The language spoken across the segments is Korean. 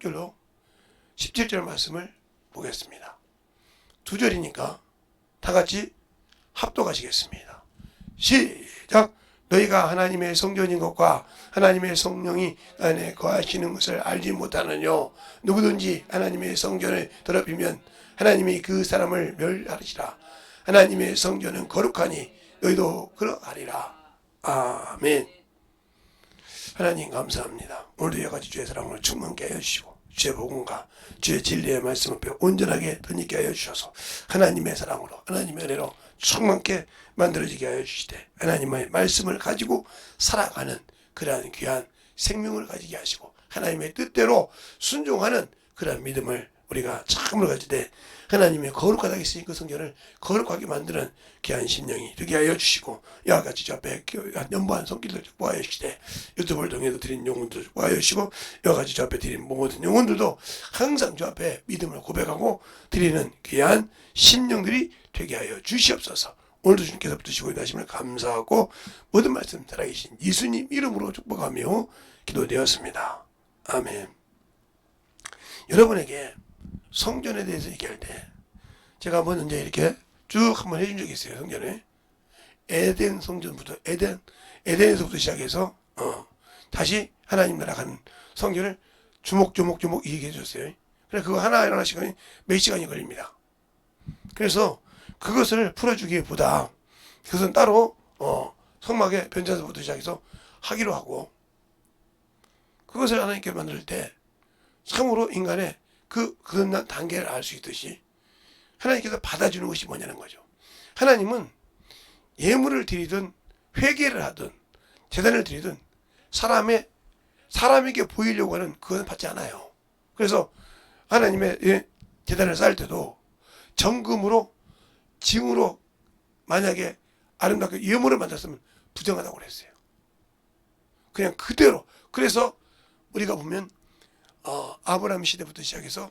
줄로 17절 말씀을 보겠습니다. 2절이니까 다 같이 합독하시겠습니다. 시작. 너희가 하나님의 성전인 것과 하나님의 성령이 안에 거하시는 것을 알지 못하느뇨. 누구든지 하나님의 성전을 더럽히면 하나님이 그 사람을 멸하리라. 하나님의 성전은 거룩하니 너희도 그러하리라. 아멘. 하나님 감사합니다. 오늘도 여러가지 주의 사랑으로 충만케 하여 주시고 주의 복음과 주의 진리의 말씀을 온전하게 덧입게 하여 주셔서 하나님의 사랑으로 하나님의 은혜로 충만케 만들어지게 하여 주시되 하나님의 말씀을 가지고 살아가는 그러한 귀한 생명을 가지게 하시고 하나님의 뜻대로 순종하는 그러한 믿음을 우리가 참으로 가지되 하나님의 거룩하다 했으니 그 성전을 거룩하게 만드는 귀한 심령이 되게 하여 주시고 이와 같이 저 앞에 연보한 손길들 축복하여 주시되 유튜브를 통해서 드린 영혼들 축복하여 주시고 이와 같이 저 앞에 드린 모든 영혼들도 항상 저 앞에 믿음을 고백하고 드리는 귀한 심령들이 되게 하여 주시옵소서. 오늘도 주님께서 붙으시고 인하심을 감사하고 모든 말씀 살아계신 예수님 이름으로 축복하며 기도되었습니다. 아멘. 여러분에게 성전에 대해서 얘기할 때 제가 한번 이제 이렇게 쭉 한번 해준 적이 있어요. 성전에 에덴 성전부터 에덴에서부터 시작해서 다시 하나님 나라 가는 성전을 주목주목 얘기해 줬어요. 그래 그거 하나 시간이 몇 시간이 걸립니다. 그래서 그것을 풀어주기보다 그것은 따로 성막의 변전서부터 시작해서 하기로 하고 그것을 하나님께 만들 때 참으로 인간의 그런 단계를 알 수 있듯이 하나님께서 받아주는 것이 뭐냐는 거죠. 하나님은 예물을 드리든 회개를 하든 제단을 드리든 사람에게 보이려고 하는 그건 받지 않아요. 그래서 하나님의 제단을 쌓을 때도 정금으로 징으로 만약에 아름답게 예물을 만들었으면 부정하다고 그랬어요. 그냥 그대로. 그래서 우리가 보면 아브라함 시대부터 시작해서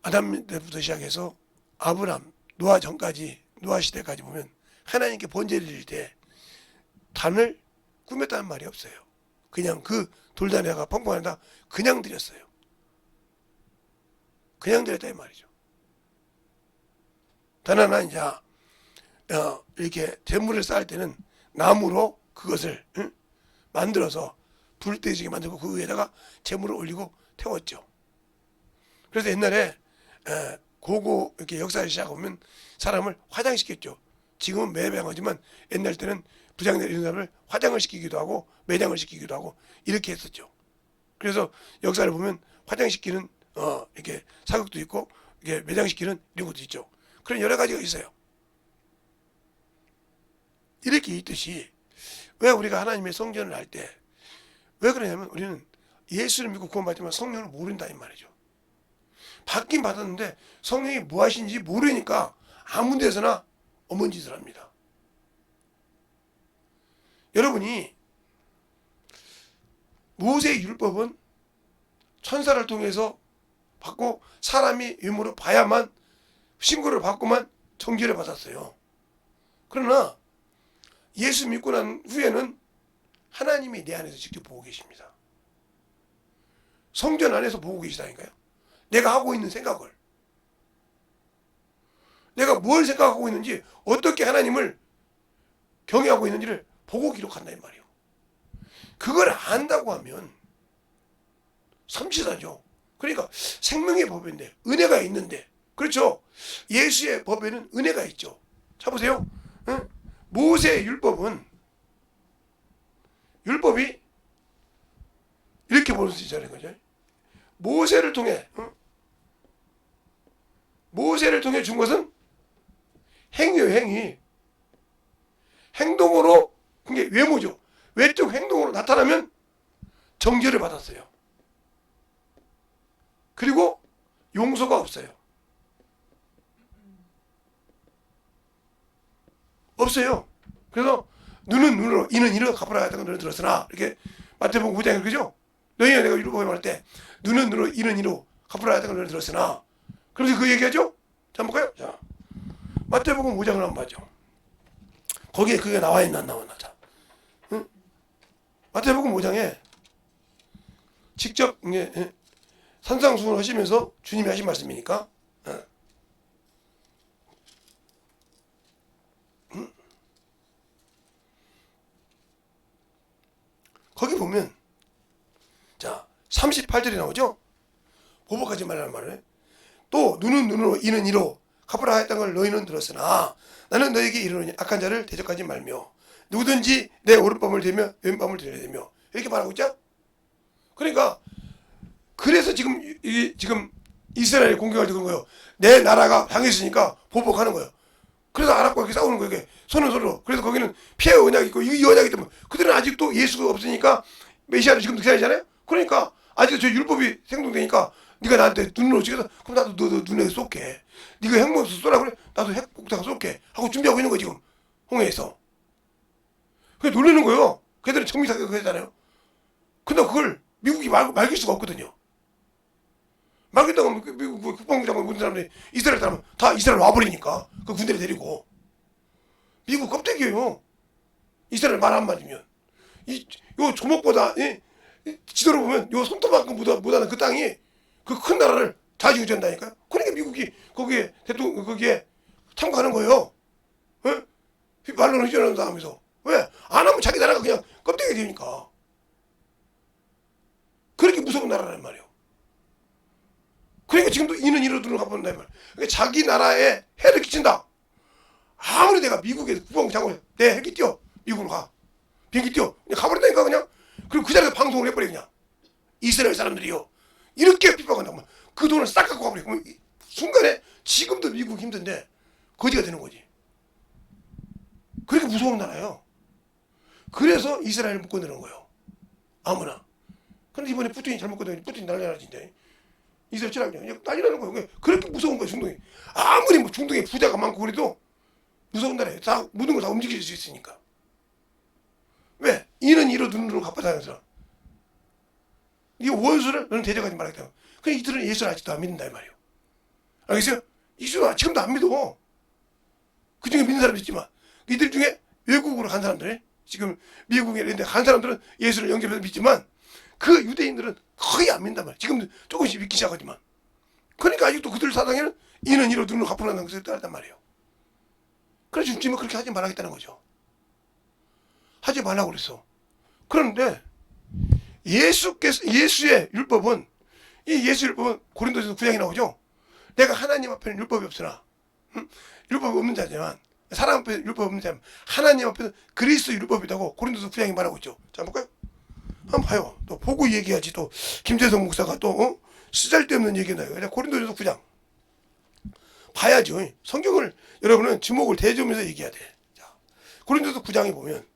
아담 때부터 시작해서 아브라함 노아 전까지 노아 시대까지 보면 하나님께 번제를 드릴 때 단을 꾸몄다는 말이 없어요. 그냥 그 돌단에다가 펑펑하다 그냥 드렸어요. 그냥 드렸다 이 말이죠. 단 하나 이제 이렇게 제물을 쌓을 때는 나무로 그것을 만들어서 불 떼지게 만들고 그 위에다가 제물을 올리고 태웠죠. 그래서 옛날에 고고 이렇게 역사를 시작하면 사람을 화장시켰죠. 지금은 매병하지만 옛날 때는 부장들 이런 사람을 화장을 시키기도 하고 매장을 시키기도 하고 이렇게 했었죠. 그래서 역사를 보면 화장시키는 이렇게 사극도 있고 이게 매장시키는 이런 것도 있죠. 그런 여러 가지가 있어요. 이렇게 있듯이 왜 우리가 하나님의 성전을 할 때 왜 그러냐면 우리는 예수를 믿고 구원받지만 성령을 모른다 이 말이죠. 받긴 받았는데 성령이 뭐 하신지 모르니까 아무 데서나 어먼 짓을 합니다. 여러분이 모세의 율법은 천사를 통해서 받고 사람이 유물을 봐야만 신고를 받고만 정죄를 받았어요. 그러나 예수 믿고 난 후에는 하나님이 내 안에서 직접 보고 계십니다. 성전 안에서 보고 계시다니까요. 내가 하고 있는 생각을, 내가 뭘 생각하고 있는지, 어떻게 하나님을 경외하고 있는지를 보고 기록한다 이 말이에요. 그걸 안다고 하면 삼치사죠. 그러니까 생명의 법인데 은혜가 있는데, 그렇죠. 예수의 법에는 은혜가 있죠. 자 보세요. 응? 모세의 율법이 이렇게 볼 수 있다는 거죠. 모세를 통해 준 것은 행위예요. 행위. 행동으로, 그게 외모죠. 외적 행동으로 나타나면 정죄를 받았어요. 그리고 용서가 없어요. 없어요. 그래서 눈은 눈으로 이는 이로 갚아라 했다고 너는 들었으나, 이렇게 마태복음 9장에 그죠? 너희가 내가 율법을 말할 때 눈은 눈으로 이는 이로 갚아라 했다고 너는 들었으나, 그래서 그 얘기하죠? 자, 한번 볼까요? 자, 마태복음 5장을 한번 봐죠. 거기에 그게 나와 있나 안 나왔나? 자, 응? 마태복음 5장에 직접 산상수훈 하시면서 주님이 하신 말씀이니까. 거기 보면 자 38절에 나오죠. 보복하지 말라는 말을. 또 눈은 눈으로 이는 이로 갚으라 하였던 걸 너희는 들었으나 나는 너에게 이르노니 악한 자를 대적하지 말며 누구든지 내 오른밤을 대며 왼밤을 들여야 되며 이렇게 말하고 있죠. 그러니까 그래서 지금 이스라엘이 공격을 들은 거예요. 내 나라가 당했으니까 보복하는 거예요. 그래서 아랍과 이렇게 싸우는 거예요. 손은 서로. 그래서 거기는 피해 언약이 있고 이 언약이 때문에 그들은 아직도 예수가 없으니까 메시아를 지금도 기다리잖아요. 그러니까 아직도 저 율법이 생동되니까 네가 나한테 눈으로 찍어서 그럼 나도 너 눈에 쏠게. 네가 핵무기로 쏘라 그래. 나도 핵폭탄 쏠게. 하고 준비하고 있는 거예요. 지금 홍해에서. 그게 놀라는 거예요. 걔들은 정밀사격 하잖아요. 근데 그걸 미국이 말길 수가 없거든요. 말겠다고 하면 미국 국방부 장관 모든 사람들이 이스라엘 사람은 다 이스라엘 와버리니까 그 군대를 데리고 미국 껍데기예요. 이스라엘 말 한마디면 요 조목보다 지도로 보면 요 손톱만큼 못하는 그 땅이 그 큰 나라를 좌지우지한다니까요. 그러니까 미국이 거기에 대통령 거기에 참가하는 거예요. 말로는 휘저어낸다 하면서 왜? 안 하면 자기 나라가 그냥 껍데기 되니까. 그렇게 무서운 나라란 말이에요. 그러니까 지금도 이는 이로 눈을 갚는다 말이에요. 그러니까 자기 나라에 해를 끼친다. 아무리 내가 미국에 국방부 장관 내 핵이 뛰어 미국으로 가 비행기 뛰어 그냥 가버린다니까 그냥. 그리고 그 자리에서 방송을 해버려 그냥. 이스라엘 사람들이요 이렇게 핍박한다고 그 돈을 싹 갖고 가버려. 그러면 순간에 지금도 미국 힘든데 거지가 되는 거지. 그렇게 무서운 나라예요. 그래서 이스라엘을 묶어내는 거예요. 아무나. 근데 이번에 푸틴이 잘못 꺼내니 푸틴이 난리 나지 이제. 이스라엘 치라 그냥 난리 나는 거예요. 그렇게 무서운 거예요 중동이. 아무리 뭐 중동에 부자가 많고 그래도 무서운 나라예요. 다 모든 걸 다 움직일 수 있으니까. 왜? 이는 이로 눈으로 갚아다니는 사람. 이 원수를 너는 대적하지 말아야겠다. 그냥 이들은 예수를 아직도 안 믿는다 이 말이에요. 알겠어요? 예수는 지금도 안 믿어. 그 중에 믿는 사람도 있지만 이들 중에 외국으로 간 사람들 지금 미국에 있는데 간 사람들은 예수를 영접해서 믿지만 그 유대인들은 거의 안 믿는단 말이에요. 지금 조금씩 믿기 시작하지만. 그러니까 아직도 그들 사상에는 이는 이로 눈으로 갚으라는 것을 따랐단 말이에요. 그래서 주님은 그렇게 하지 말라겠다는 거죠. 하지 말라고 그랬어. 그런데 예수의 율법은 이 예수 율법은 고린도전서 9장에 나오죠. 내가 하나님 앞에는 율법이 없으나 율법이 없는 자지만 사람 앞에 율법이 없는 자면 하나님 앞에는 그리스도 율법이라고 고린도전서 9장에 말하고 있죠. 자 볼까요? 한번 봐요. 또 보고 얘기하지 또 김재성 목사가 또 쓰잘데없는 얘기나요. 고린도전서 9장 봐야죠. 성경을 여러분은 지목을 대주면서 얘기해야 돼. 자, 고린도전서 9장에 보면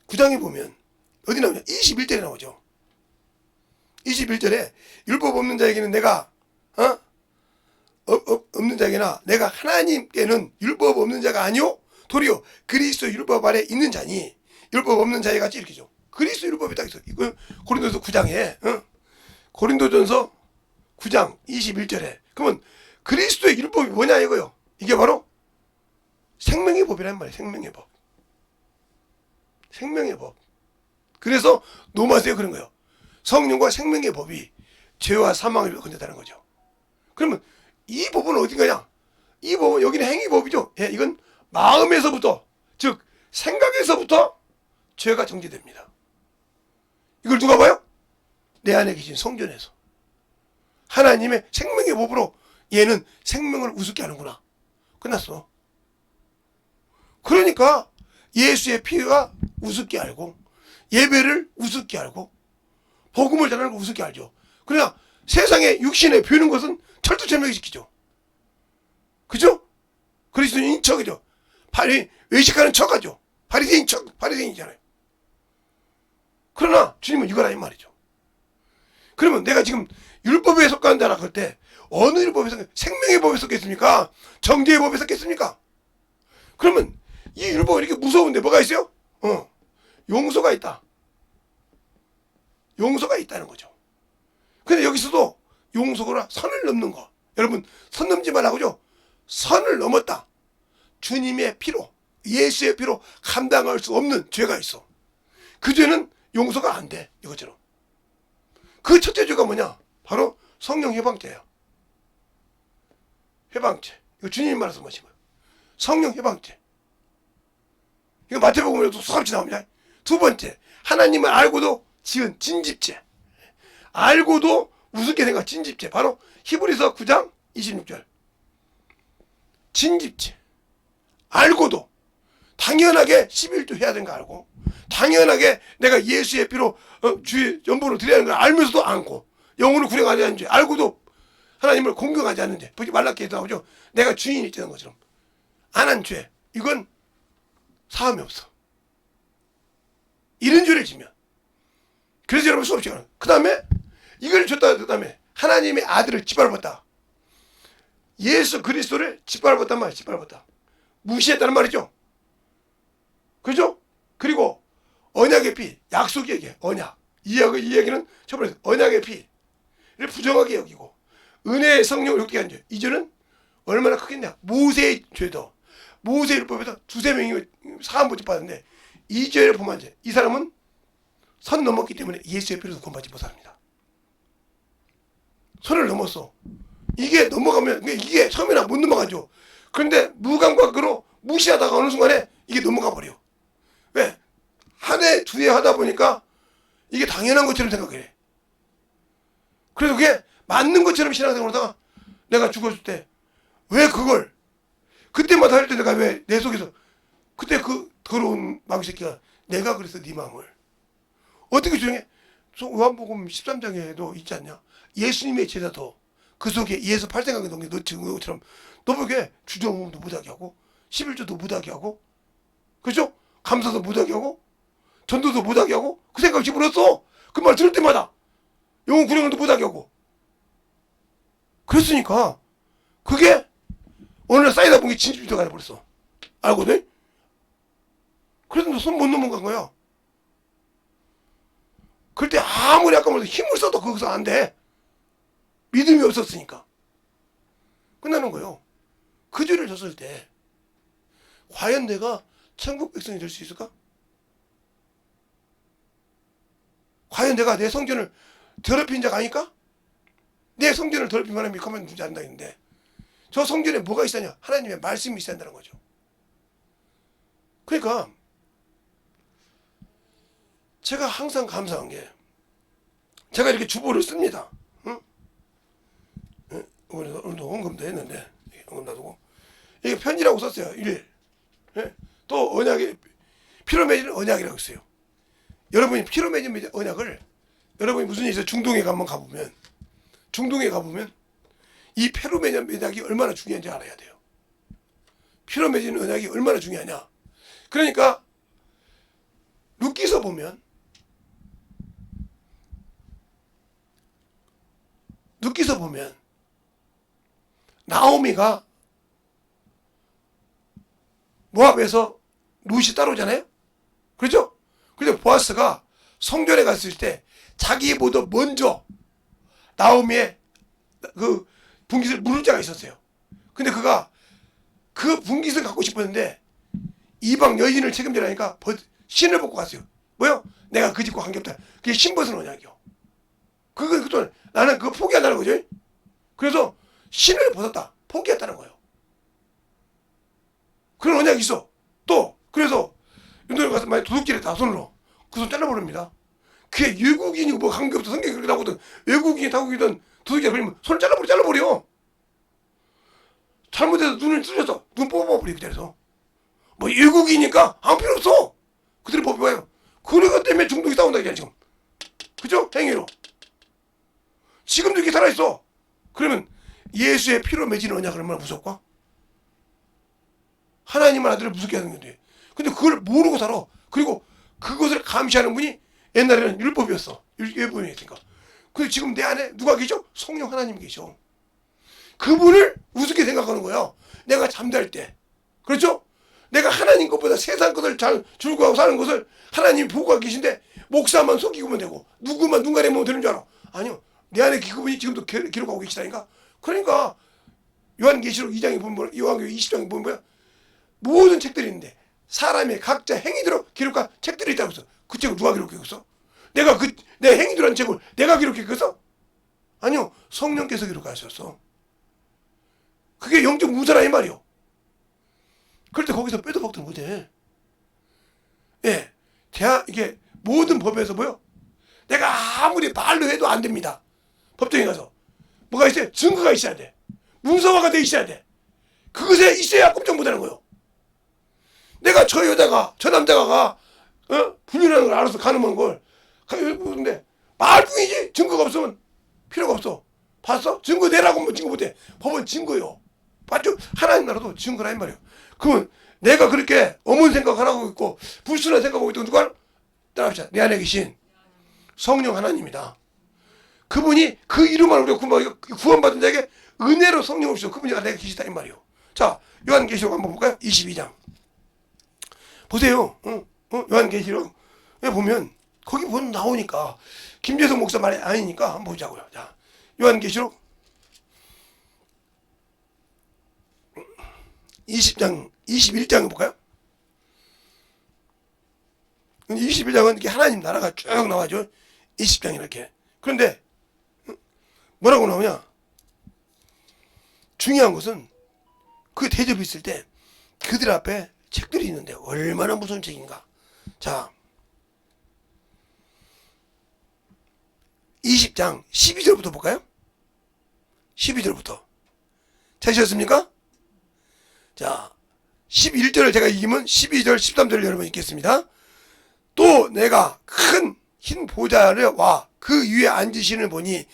9장에 보면 어디 나오냐? 21절에 나오죠. 21절에 율법 없는 자에게는 내가 없는 자에게나 내가 하나님께는 율법 없는 자가 아니요 도리어 그리스도 율법 아래 있는 자니 율법 없는 자에 같이 이렇게죠. 그리스도 율법이 딱 있어. 이거 고린도전서 9장에 고린도전서 9장 21절에 그러면 그리스도의 율법이 뭐냐 이거요. 이게 바로 생명의 법이란 말이에요. 생명의 법. 생명의 법. 그래서 노마스에 그런 거예요. 성령과 생명의 법이 죄와 사망을 건졌다는 거죠. 그러면 이 법은 어딘가냐? 이 법은 여기는 행위법이죠. 예, 이건 마음에서부터 즉 생각에서부터 죄가 정죄됩니다. 이걸 누가 봐요? 내 안에 계신 성전에서 하나님의 생명의 법으로 얘는 생명을 우습게 하는구나. 끝났어. 그러니까 예수의 피가 우습게 알고 예배를 우습게 알고 복음을 전하는 걸 우습게 알죠. 그러나 세상에 육신에 배우는 것은 철두철미시키죠. 그죠? 그리스도인 척이죠. 외식하는 척하죠. 바리새인 척, 바리새인이잖아요. 그러나 주님은 이거라 이 말이죠. 그러면 내가 지금 율법에 속한다라 그럴 때 어느 율법에 속해? 생명의 법에 속했습니까? 정죄의 법에 속했습니까? 그러면 이 율법이 이렇게 무서운데 뭐가 있어요? 용서가 있다. 용서가 있다는 거죠. 근데 여기서도 용서가 선을 넘는 거. 여러분 선 넘지 말라고죠. 선을 넘었다. 주님의 피로 예수의 피로 감당할 수 없는 죄가 있어. 그 죄는 용서가 안 돼. 이것처럼. 그 첫째 죄가 뭐냐? 바로 성령 해방죄예요. 해방죄. 이거 주님이 말씀하신 거예요. 성령 해방죄. 이거 마태복음에도 수없이 나옵니다. 두 번째, 하나님을 알고도 지은 진집죄. 알고도 우습게 생각 진집죄. 바로 히브리서 9장 26절. 진집죄. 알고도 당연하게 11조 해야 되는 거 알고, 당연하게 내가 예수의 피로 주의 연보를 드려야 하는 걸 알면서도 않고, 영혼을 구령하지 않는 죄 알고도 하나님을 공경하지 않는 죄. 보지 말라케도 나오죠. 내가 주인이 되는 것처럼 안 한 죄, 이건 사함이 없어. 이런 죄를 지면. 그래서 여러분 수없이 가는. 그 다음에 이걸 줬다. 그 다음에 하나님의 아들을 짓밟았다. 예수 그리스도를 짓밟았단 말이야. 짓밟았다. 무시했다는 말이죠. 그죠? 그리고 언약의 피, 약속의 얘기, 언약. 이 얘기는 처벌해서 언약의 피를 부정하게 여기고, 은혜의 성령을 욕되게 한 죄. 이 죄는 얼마나 크겠냐. 모세의 죄도, 모세 율법에서 두세 명이 사함부터 받았는데, 이 죄를 범한 죄. 이 사람은 선 넘었기 때문에 예수의 피로도 구원받지 못합니다. 선을 넘었어. 이게 넘어가면, 이게 처음에는 못 넘어가죠. 그런데 무감각으로 무시하다가 어느 순간에 이게 넘어가 버려. 왜? 한 해, 두 해 하다 보니까 이게 당연한 것처럼 생각해. 그래서 그게 맞는 것처럼 신앙생활 하다가 내가 죽었을 때 왜 그걸 그때마다 할 때 내가 왜 내 속에서 그때 그 더러운 마귀 새끼가 내가 그래서 네 마음을 어떻게 조정해? 요한복음 13장에도 있지 않냐? 예수님의 제자도 그 속에 예수 팔생각에 넣은 게 너 지금 것처럼 너 보게 주정음도 못하게 하고 11조도 못하게 하고, 그렇죠? 감사도 못하게 하고 전도도 못하게 하고 그 생각 집어넣었어. 그 말 들을 때마다 영혼 구령도 못하게 하고. 그랬으니까 그게 어느 날 쌓이다 보니 진집이 가버렸어. 알거든? 그래서 너 손 못 넘어간 거야. 그럴 때 아무리 아까 말해서 힘을 써도 거기서 안 돼. 믿음이 없었으니까. 끝나는 거예요. 그 죄를 졌을 때 과연 내가 천국 백성이 될 수 있을까? 과연 내가 내 성전을 더럽힌 자가 아닐까? 내 성전을 더럽힌 사람이 가만 두지 않는다 했는데, 저 성전에 뭐가 있었냐? 하나님의 말씀이 있어야 한다는 거죠. 그러니까 제가 항상 감사한 게, 제가 이렇게 주보를 씁니다. 응? 오늘도 헌금도 했는데 헌금 놔두고 이게 편지라고 썼어요. 1. 또 언약의 피로 맺은 언약이라고 했어요. 여러분이 피로 맺은 언약을, 여러분이 무슨 일이 있어 중동에 한번 가보면, 중동에 가보면 이 피로 맺은 언약이 얼마나 중요한지 알아야 돼요. 피로 맺은 언약이 얼마나 중요하냐. 그러니까 룻기서 보면, 룻기서 보면 나오미가 모압에서 룻이 따라오잖아요. 그렇죠? 근데 보아스가 성전에 갔을 때 자기보다 먼저 나오미의 그 분깃을 물을 자가 있었어요. 근데 그가 그 분깃을 갖고 싶었는데 이방 여인을 책임지라니까 신을 벗고 갔어요. 뭐요? 내가 그 집과 관계없다. 그게 신벗은 언약이요. 그건 나는 그거 포기한다는 거죠. 그래서 신을 벗었다. 포기했다는 거예요. 그런 언약이 있어. 또 그래서 윤도에 가서 만약 도둑질에 다 손으로 그 손 잘라버립니다. 그게 외국인이고 뭐 관계없어. 성경이 그렇게 나오거든. 외국인이 타국이든 도둑질 걸리면 손을 잘라버려. 잘못해서 눈을 찔려서 눈 뽑아버려. 그 자리에서 뭐 외국이니까 아무 필요 없어. 그들이 뽑아요. 그것 때문에 중독이 싸운다 이게 지금. 그죠? 행위로. 지금도 이렇게 살아있어. 그러면 예수의 피로 맺은 언약을 얼마나 무섭까? 하나님의 아들을 무섭게 하는 건데. 근데 그걸 모르고 살아. 그리고 그것을 감시하는 분이 옛날에는 율법이었어. 율법이었으니까. 근데 지금 내 안에 누가 계셔? 성령 하나님 계셔. 그분을 우습게 생각하는 거야. 내가 잠잘 때. 그렇죠? 내가 하나님 것보다 세상 것을 잘 즐거워하고 사는 것을 하나님이 보고 계신데 목사만 속이면 되고 누구만 눈 가리면 되는 줄 알아. 아니요. 내 안에 그분이 지금도 기록하고 계시다니까. 그러니까 요한계시록 2장에 보면 요한계시록 20장에 보면 뭐야? 모든 책들이 있는데 사람의 각자 행위대로 기록한 책들이 있다고 해서 그 책을 누가 기록했어? 내가 내 행위들한 책을 내가 기록했겠어? 아니요, 성령께서 기록하셨어. 그게 영적 문서라 이 말이요. 그럴 때 거기서 빼도 박도 못해. 예, 이게 모든 법에서 뭐요? 내가 아무리 말로 해도 안 됩니다. 법정에 가서 뭐가 있어요? 증거가 있어야 돼. 문서화가 돼 있어야 돼. 그것에 있어야 꼼짝 못하는 거예요. 내가 저 여자가 저 남자가 불륜하는 걸 알아서 가늠한 걸 근데 말뿐이지 증거가 없으면 필요가 없어. 봤어? 증거 내라고 하면 증거 못해. 법은 증거요. 맞죠? 하나님 나라도 증거라 이 말이에요. 그러면 내가 그렇게 어문 생각하고 있고 불순한 생각하고 있던 누가 따라합시다. 내 안에 계신 성령 하나님이다. 그분이 그 이름만 우리가 구원받은 자에게 은혜로 성령을 주셔. 그분이 내가 계시다 이 말이에요. 자, 요한계시록 한번 볼까요? 22장 보세요. 요한계시록에 보면 거기 보면 나오니까 김재성 목사 말이 아니니까 한번 보자고요. 자, 요한계시록 20장 21장을 볼까요? 21장은 이렇게 하나님 나라가 쭉 나와죠. 20장 이렇게. 그런데 뭐라고 나오냐? 중요한 것은 그 대접이 있을 때 그들 앞에 책들이 있는데 얼마나 무서운 책인가. 자, 20장 12절부터 볼까요? 12절부터 찾으셨습니까? 자, 11절을 제가 이기면 12절 13절을 여러분 읽겠습니다. 또 내가 큰 흰 보좌를 와 그 위에 앉으시는 보니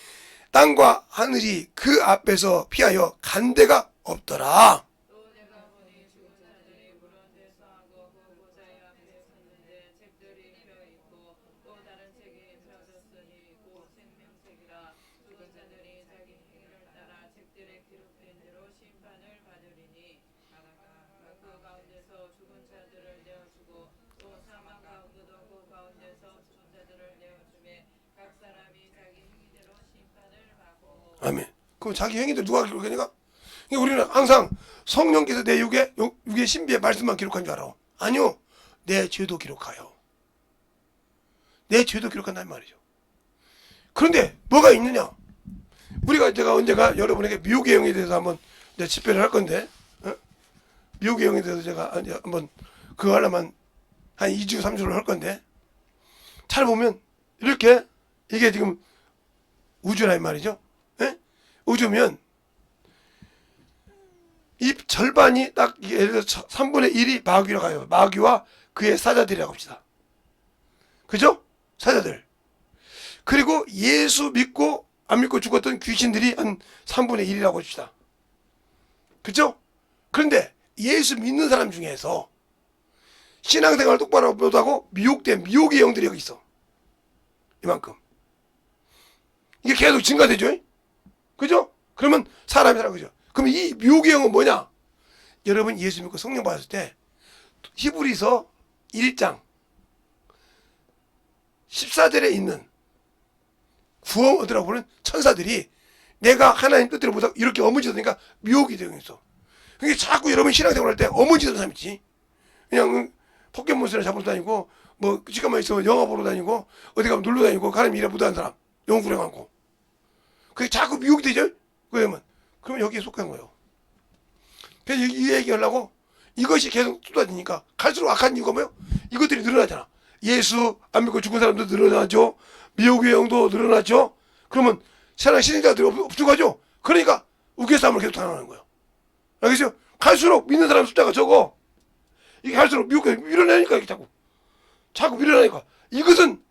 땅과 하늘이 그 앞에서 피하여 간 데가 없더라. 또 내가 보니 죽은 자들이 무런 데서 하고 그 보좌의 앞에 섰는데 책들이 펴 있고 또 다른 책이 펴졌으니 곧 생명책이라. 죽은 자들이 자기 행위를 따라 책들에 기록된 대로 심판을 받으리니 각각 그 가운데서 죽은 자들을 내어주고 또 사망 가운데도 그 가운데서 죽은 자들을 내어주매 각 사람이 자기 행위대로 심판을 받고. 아멘. 그럼 자기 행위들 누가 기록하니까? 우리는 항상 성령께서 내 육의 신비의 말씀만 기록한 줄 알아. 아니요. 내 죄도 기록하여. 내 죄도 기록한다는 말이죠. 그런데 뭐가 있느냐? 제가 언제가 여러분에게 미혹의 영에 대해서 한번 집회를 할 건데, 미혹의 영에 대해서 제가 한번 그거 하려면 한 2주, 3주를 할 건데, 잘 보면 이렇게 이게 지금 우주라 이 말이죠. 우주면 이 절반이 딱 예를 들어서 3분의 1이 마귀라고 해요. 마귀와 그의 사자들이라고 합시다. 그죠? 사자들. 그리고 예수 믿고 안 믿고 죽었던 귀신들이 한 3분의 1이라고 합시다. 그죠? 그런데 예수 믿는 사람 중에서 신앙생활을 똑바로 못하고 미혹된 미혹의 영들이 여기 있어. 이만큼. 이게 계속 증가되죠? 그죠? 그러면 사람이 살아. 그죠? 그럼 이 미혹의 영은 뭐냐? 여러분 예수 믿고 성령 받았을 때 히브리서 1장 14절에 있는 구원 얻으라고 보는 천사들이 내가 하나님 뜻대로 못하고 이렇게 어머지더니까 미혹이 되어 있어. 그게 자꾸 여러분 신앙생활 할 때 어머지던 사람 있지. 그냥 포켓몬스터 잡으러 다니고 뭐 시간만 있으면 영화 보러 다니고 어디 가면 놀러 다니고 가는 일에 못하는 사람 영구령 많고 그게 자꾸 미혹이 되죠. 그러면 여기에 속한 거예요. 그래서 이 얘기하려고 이것이 계속 쏟아지니까 갈수록 악한 이유가 뭐예요? 이것들이 늘어나잖아. 예수 안 믿고 죽은 사람도 늘어나죠. 미혹의 영도 늘어나죠. 그러면 세상 신앙자들이 없죽하죠. 그러니까 우겨싸움을 계속 당하는 거예요. 알겠어요? 갈수록 믿는 사람 숫자가 적어. 이게 갈수록 미혹이 밀어내니까 이게 자꾸 밀어내니까 이것은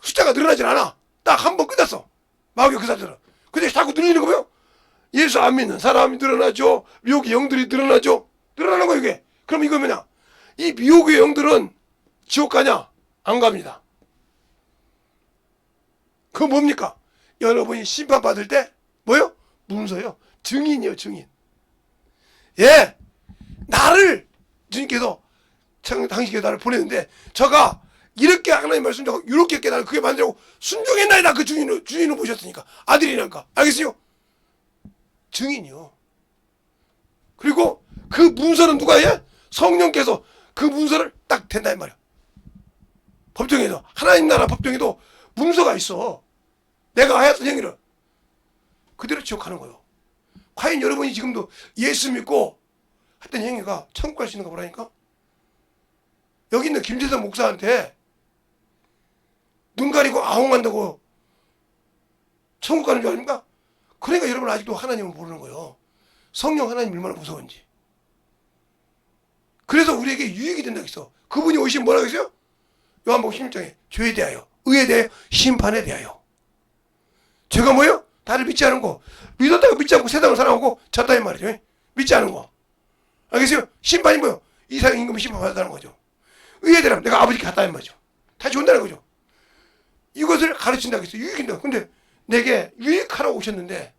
숫자가 늘어나질 않아. 딱 한 번 끝났어. 마귀의 그 사람들은. 근데 자꾸 늘리는 거 뭐예요? 예수 안 믿는 사람이 늘어나죠. 미혹의 영들이 늘어나죠. 늘어나는 거예요 이게. 그럼 이거 뭐냐? 이 미혹의 영들은 지옥 가냐? 안 갑니다. 그건 뭡니까? 여러분이 심판받을 때 뭐요? 문서요. 증인이요 증인. 예, 나를 주님께서 당신께서 나를 보냈는데 저가 이렇게 하나님 말씀 듣고 이렇게 깨달아 그게 만들고 순종했나이다. 그 주인을 보셨으니까 아들이니까. 알겠어요? 증인이요. 그리고 그 문서는 누가 해? 성령께서 그 문서를 딱 된다 이 말이야. 법정에도 하나님 나라 법정에도 문서가 있어. 내가 하였던 행위를 그대로 지옥하는 거예요. 과연 여러분이 지금도 예수 믿고 했던 행위가 천국 갈 수 있는가 보라니까. 여기 있는 김재선 목사한테 눈 가리고 아웅한다고 천국 가는 줄 아닙니까? 그러니까 여러분 아직도 하나님을 모르는 거예요. 성령 하나님 얼마나 무서운지. 그래서 우리에게 유익이 된다고 했어. 그분이 오시면 뭐라고 했어요? 요한복음 16장에 죄에 대하여, 의에 대하여, 심판에 대하여. 죄가 뭐예요? 나를 믿지 않은 거. 믿었다고 믿지 않고 세상을 살아오고 졌다 이 말이죠. 믿지 않은 거. 알겠어요? 심판이 뭐예요? 이상 임금이 심판받았다는 거죠. 의에 대하면 내가 아버지께 갔다는 말이죠. 다시 온다는 거죠. 이것을 가르친다고 했어요. 유익인다. 근데 내게 유익하라고 오셨는데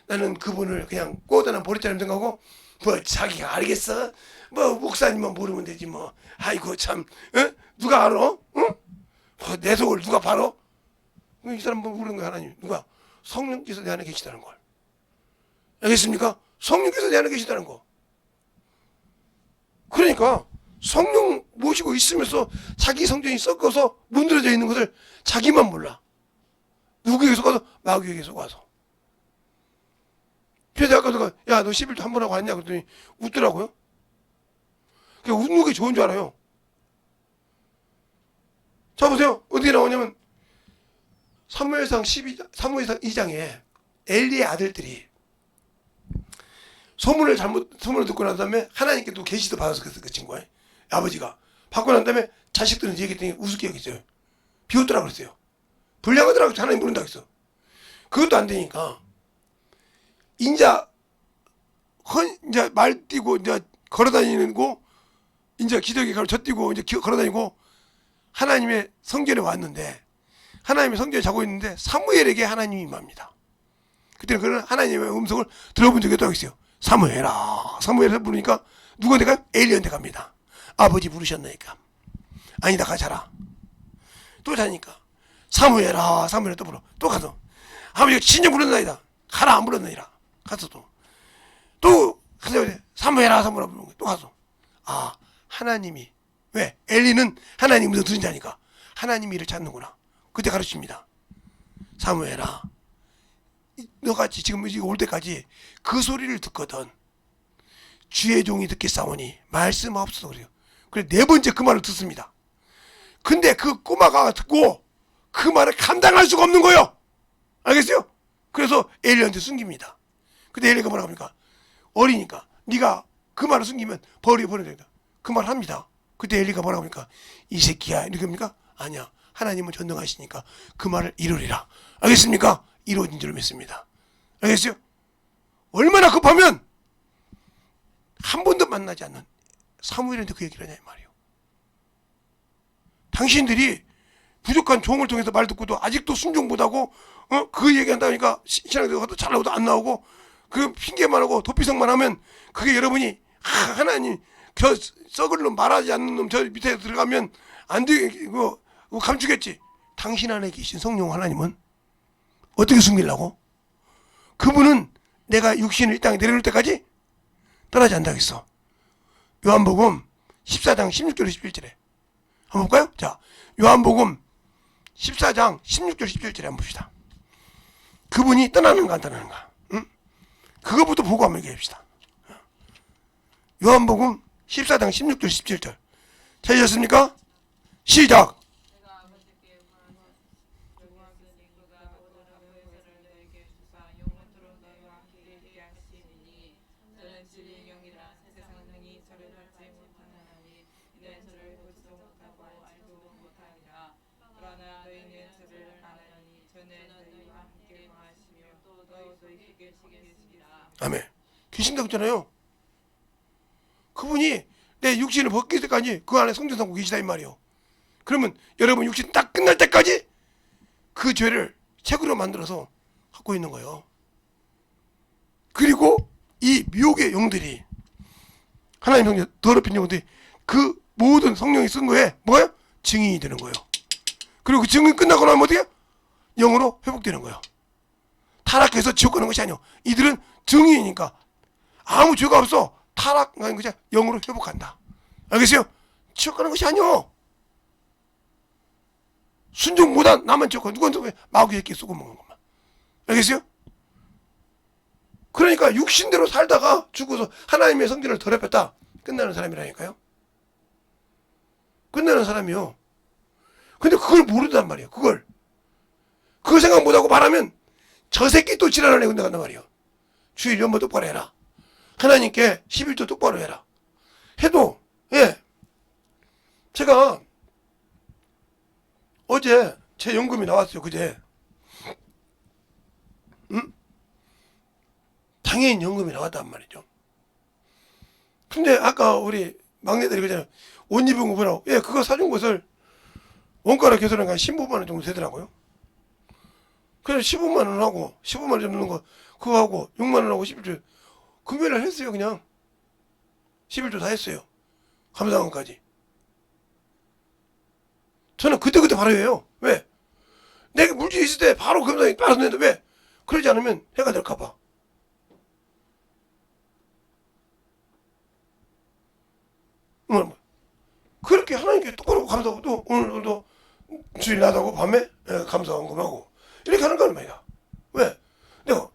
나는 그분을 그냥 꼬다난 버릇처럼 생각하고 뭐 자기가 알겠어? 뭐 목사님만 모르면 되지 뭐. 아이고 참 누가 알아? 응? 뭐 내 속을 누가 봐라? 이 사람 뭐 모르는 거야 하나님. 누가? 성령께서 내 안에 계시다는 걸. 알겠습니까? 성령께서 내 안에 계시다는 거. 그러니까 성령 모시고 있으면서 자기 성전이 썩어서 문드러져 있는 것을 자기만 몰라. 누구에게 속아서? 마귀에게 속아서. 그래서 아까 야 너 11조 한 번 하고 왔냐 그랬더니 웃더라고요. 그냥 웃는 게 좋은 줄 알아요. 자 보세요. 어디에 나오냐면 사무엘상 2장에 엘리의 아들들이 소문을 듣고 난 다음에 하나님께 또 계시도 받아서 그 친구가 아버지가 받고 난 다음에 자식들은 얘기했더니 우습게 여겼어요. 비웃더라고 그랬어요. 불량하더라고 하나님 모른다고 했어. 그것도 안 되니까 인자 말 뛰고 이제 걸어다니고 이제 기저귀 젖뛰고 이제 걸어다니고 하나님의 성전에 왔는데 하나님의 성전에 자고 있는데 사무엘에게 하나님이 임합니다. 그때는 그런 하나님의 음성을 들어본 적이 없다고 했어요. 사무엘아. 사무엘을 부르니까 누구한테 가요? 엘리한테 갑니다. 아버지 부르셨나니까. 아니다 가자라. 또 자니까 사무엘아. 사무엘 또 불러. 또 가서 아버지가 진정 불렀나이다. 가라 안 불렀나이다. 가서 또 가서 사무엘아. 사무엘아 부르는 거야. 또 가서 아 하나님이 왜? 엘리는 하나님 음성 들은 자니까 하나님이 이를 찾는구나. 그때 가르칩니다. 사무엘아 너같이 지금 올 때까지 그 소리를 듣거든 주의 종이 듣겠사오니 말씀하옵소서 그래요. 그래 네 번째 그 말을 듣습니다. 근데 그 꼬마가 듣고 그 말을 감당할 수가 없는 거예요. 알겠어요? 그래서 엘리한테 숨깁니다. 근데 엘리가 뭐라고 합니까? 어리니까 네가 그 말을 숨기면 버려야 된다. 그 말을 합니다. 그때 엘리가 뭐라고 합니까? 이 새끼야 이렇게 합니까? 아니야. 하나님은 전능하시니까 그 말을 이루리라. 알겠습니까? 이루어진 줄 믿습니다. 알겠어요? 얼마나 급하면 한 번도 만나지 않는 사무엘한테 그 얘기를 하냐 이 말이에요. 당신들이 부족한 종을 통해서 말 듣고도 아직도 순종 못하고 그 얘기한다 보니까 신앙에도 잘 나오도 안 나오고 그 핑계만 하고 도피성만 하면 그게 여러분이 하나님 저 썩을 놈 말하지 않는 놈 저 밑에 들어가면 안 되게 감추겠지. 당신 안에 계신 성령 하나님은 어떻게 숨기려고? 그분은 내가 육신을 이 땅에 내려올 때까지 떠나지 않는다고 했어. 요한복음 14장 16절 17절에 한번 볼까요? 자, 요한복음 14장 16절 17절에 한번 봅시다. 그분이 떠나는가 안 떠나는가? 응? 그거부터 보고 한번 얘기합시다. 요한복음 14장 16절 17절 찾으셨습니까? 시작. 내가 아버지께 구하였으니 그가 오더라고 해서를 너에게 주사 영원토록 너희와 함께 있게 하시니 저는 진리의 영이라 세상은 능히 저를 알지 못하나니 이는 저를 보지도 못하고 알지도 못하니라. 그러나 너희는 저를 아나니 저는 너희와 함께 거하시며 또 너희도 있게 계시겠습니다. 아멘. 계신다고 했잖아요. 그분이 내 육신을 벗길 때까지 그 안에 성전 삼고 계시다 이 말이에요. 그러면 여러분 육신 딱 끝날 때까지 그 죄를 책으로 만들어서 갖고 있는 거예요. 그리고 이 미혹의 영들이 하나님 성전 더럽힌 영들이 그 모든 성령이 쓴 거에 뭐예요? 증인이 되는 거예요. 그리고 그 증인 끝나고 나면 어떻게 해요? 영으로 회복되는 거예요. 타락해서 지옥 가는 것이 아니에요. 이들은 증인이니까 아무 죄가 없어. 타락하는 것이 영으로 회복한다. 알겠어요? 지옥 가는 것이 아니요. 순종 못한 나만 좋고 누구한테 마귀 새끼 쏘고 먹는 것만. 알겠어요? 그러니까 육신대로 살다가 죽어서 하나님의 성전을 더럽혔다. 끝나는 사람이라니까요. 끝나는 사람이요. 근데 그걸 모른단 말이에요. 그걸 생각 못하고 말하면 저 새끼 또 지랄을 내고 나간단 말이에요. 주일 연보 똑바로 해라. 하나님께 11조 똑바로 해라. 해도 예, 제가 어제 제 연금이 나왔어요. 그제 당연히 연금이 나왔단 말이죠. 근데 아까 우리 막내들이 그잖아요. 옷 입은 거 보라고. 예, 그거 사준 것을 원가로 계산한 건 15만 원 정도 되더라고요. 그래서 15만 원 하고 15만 원 정도 넣는 거 그거 하고 6만 원 하고 11조 금요일날 했어요. 그냥 11조 다 했어요. 감사원까지. 저는 그때그때 바로 해요. 왜? 내가 물질 있을 때 바로 감사원이 빨아서 내는데 왜? 그러지 않으면 해가 될까봐. 그렇게 하나님께 똑바로 감사하고 또 오늘도 주일 나다고 밤에 감사원금하고 이렇게 하는 거는 말이야. 왜? 내가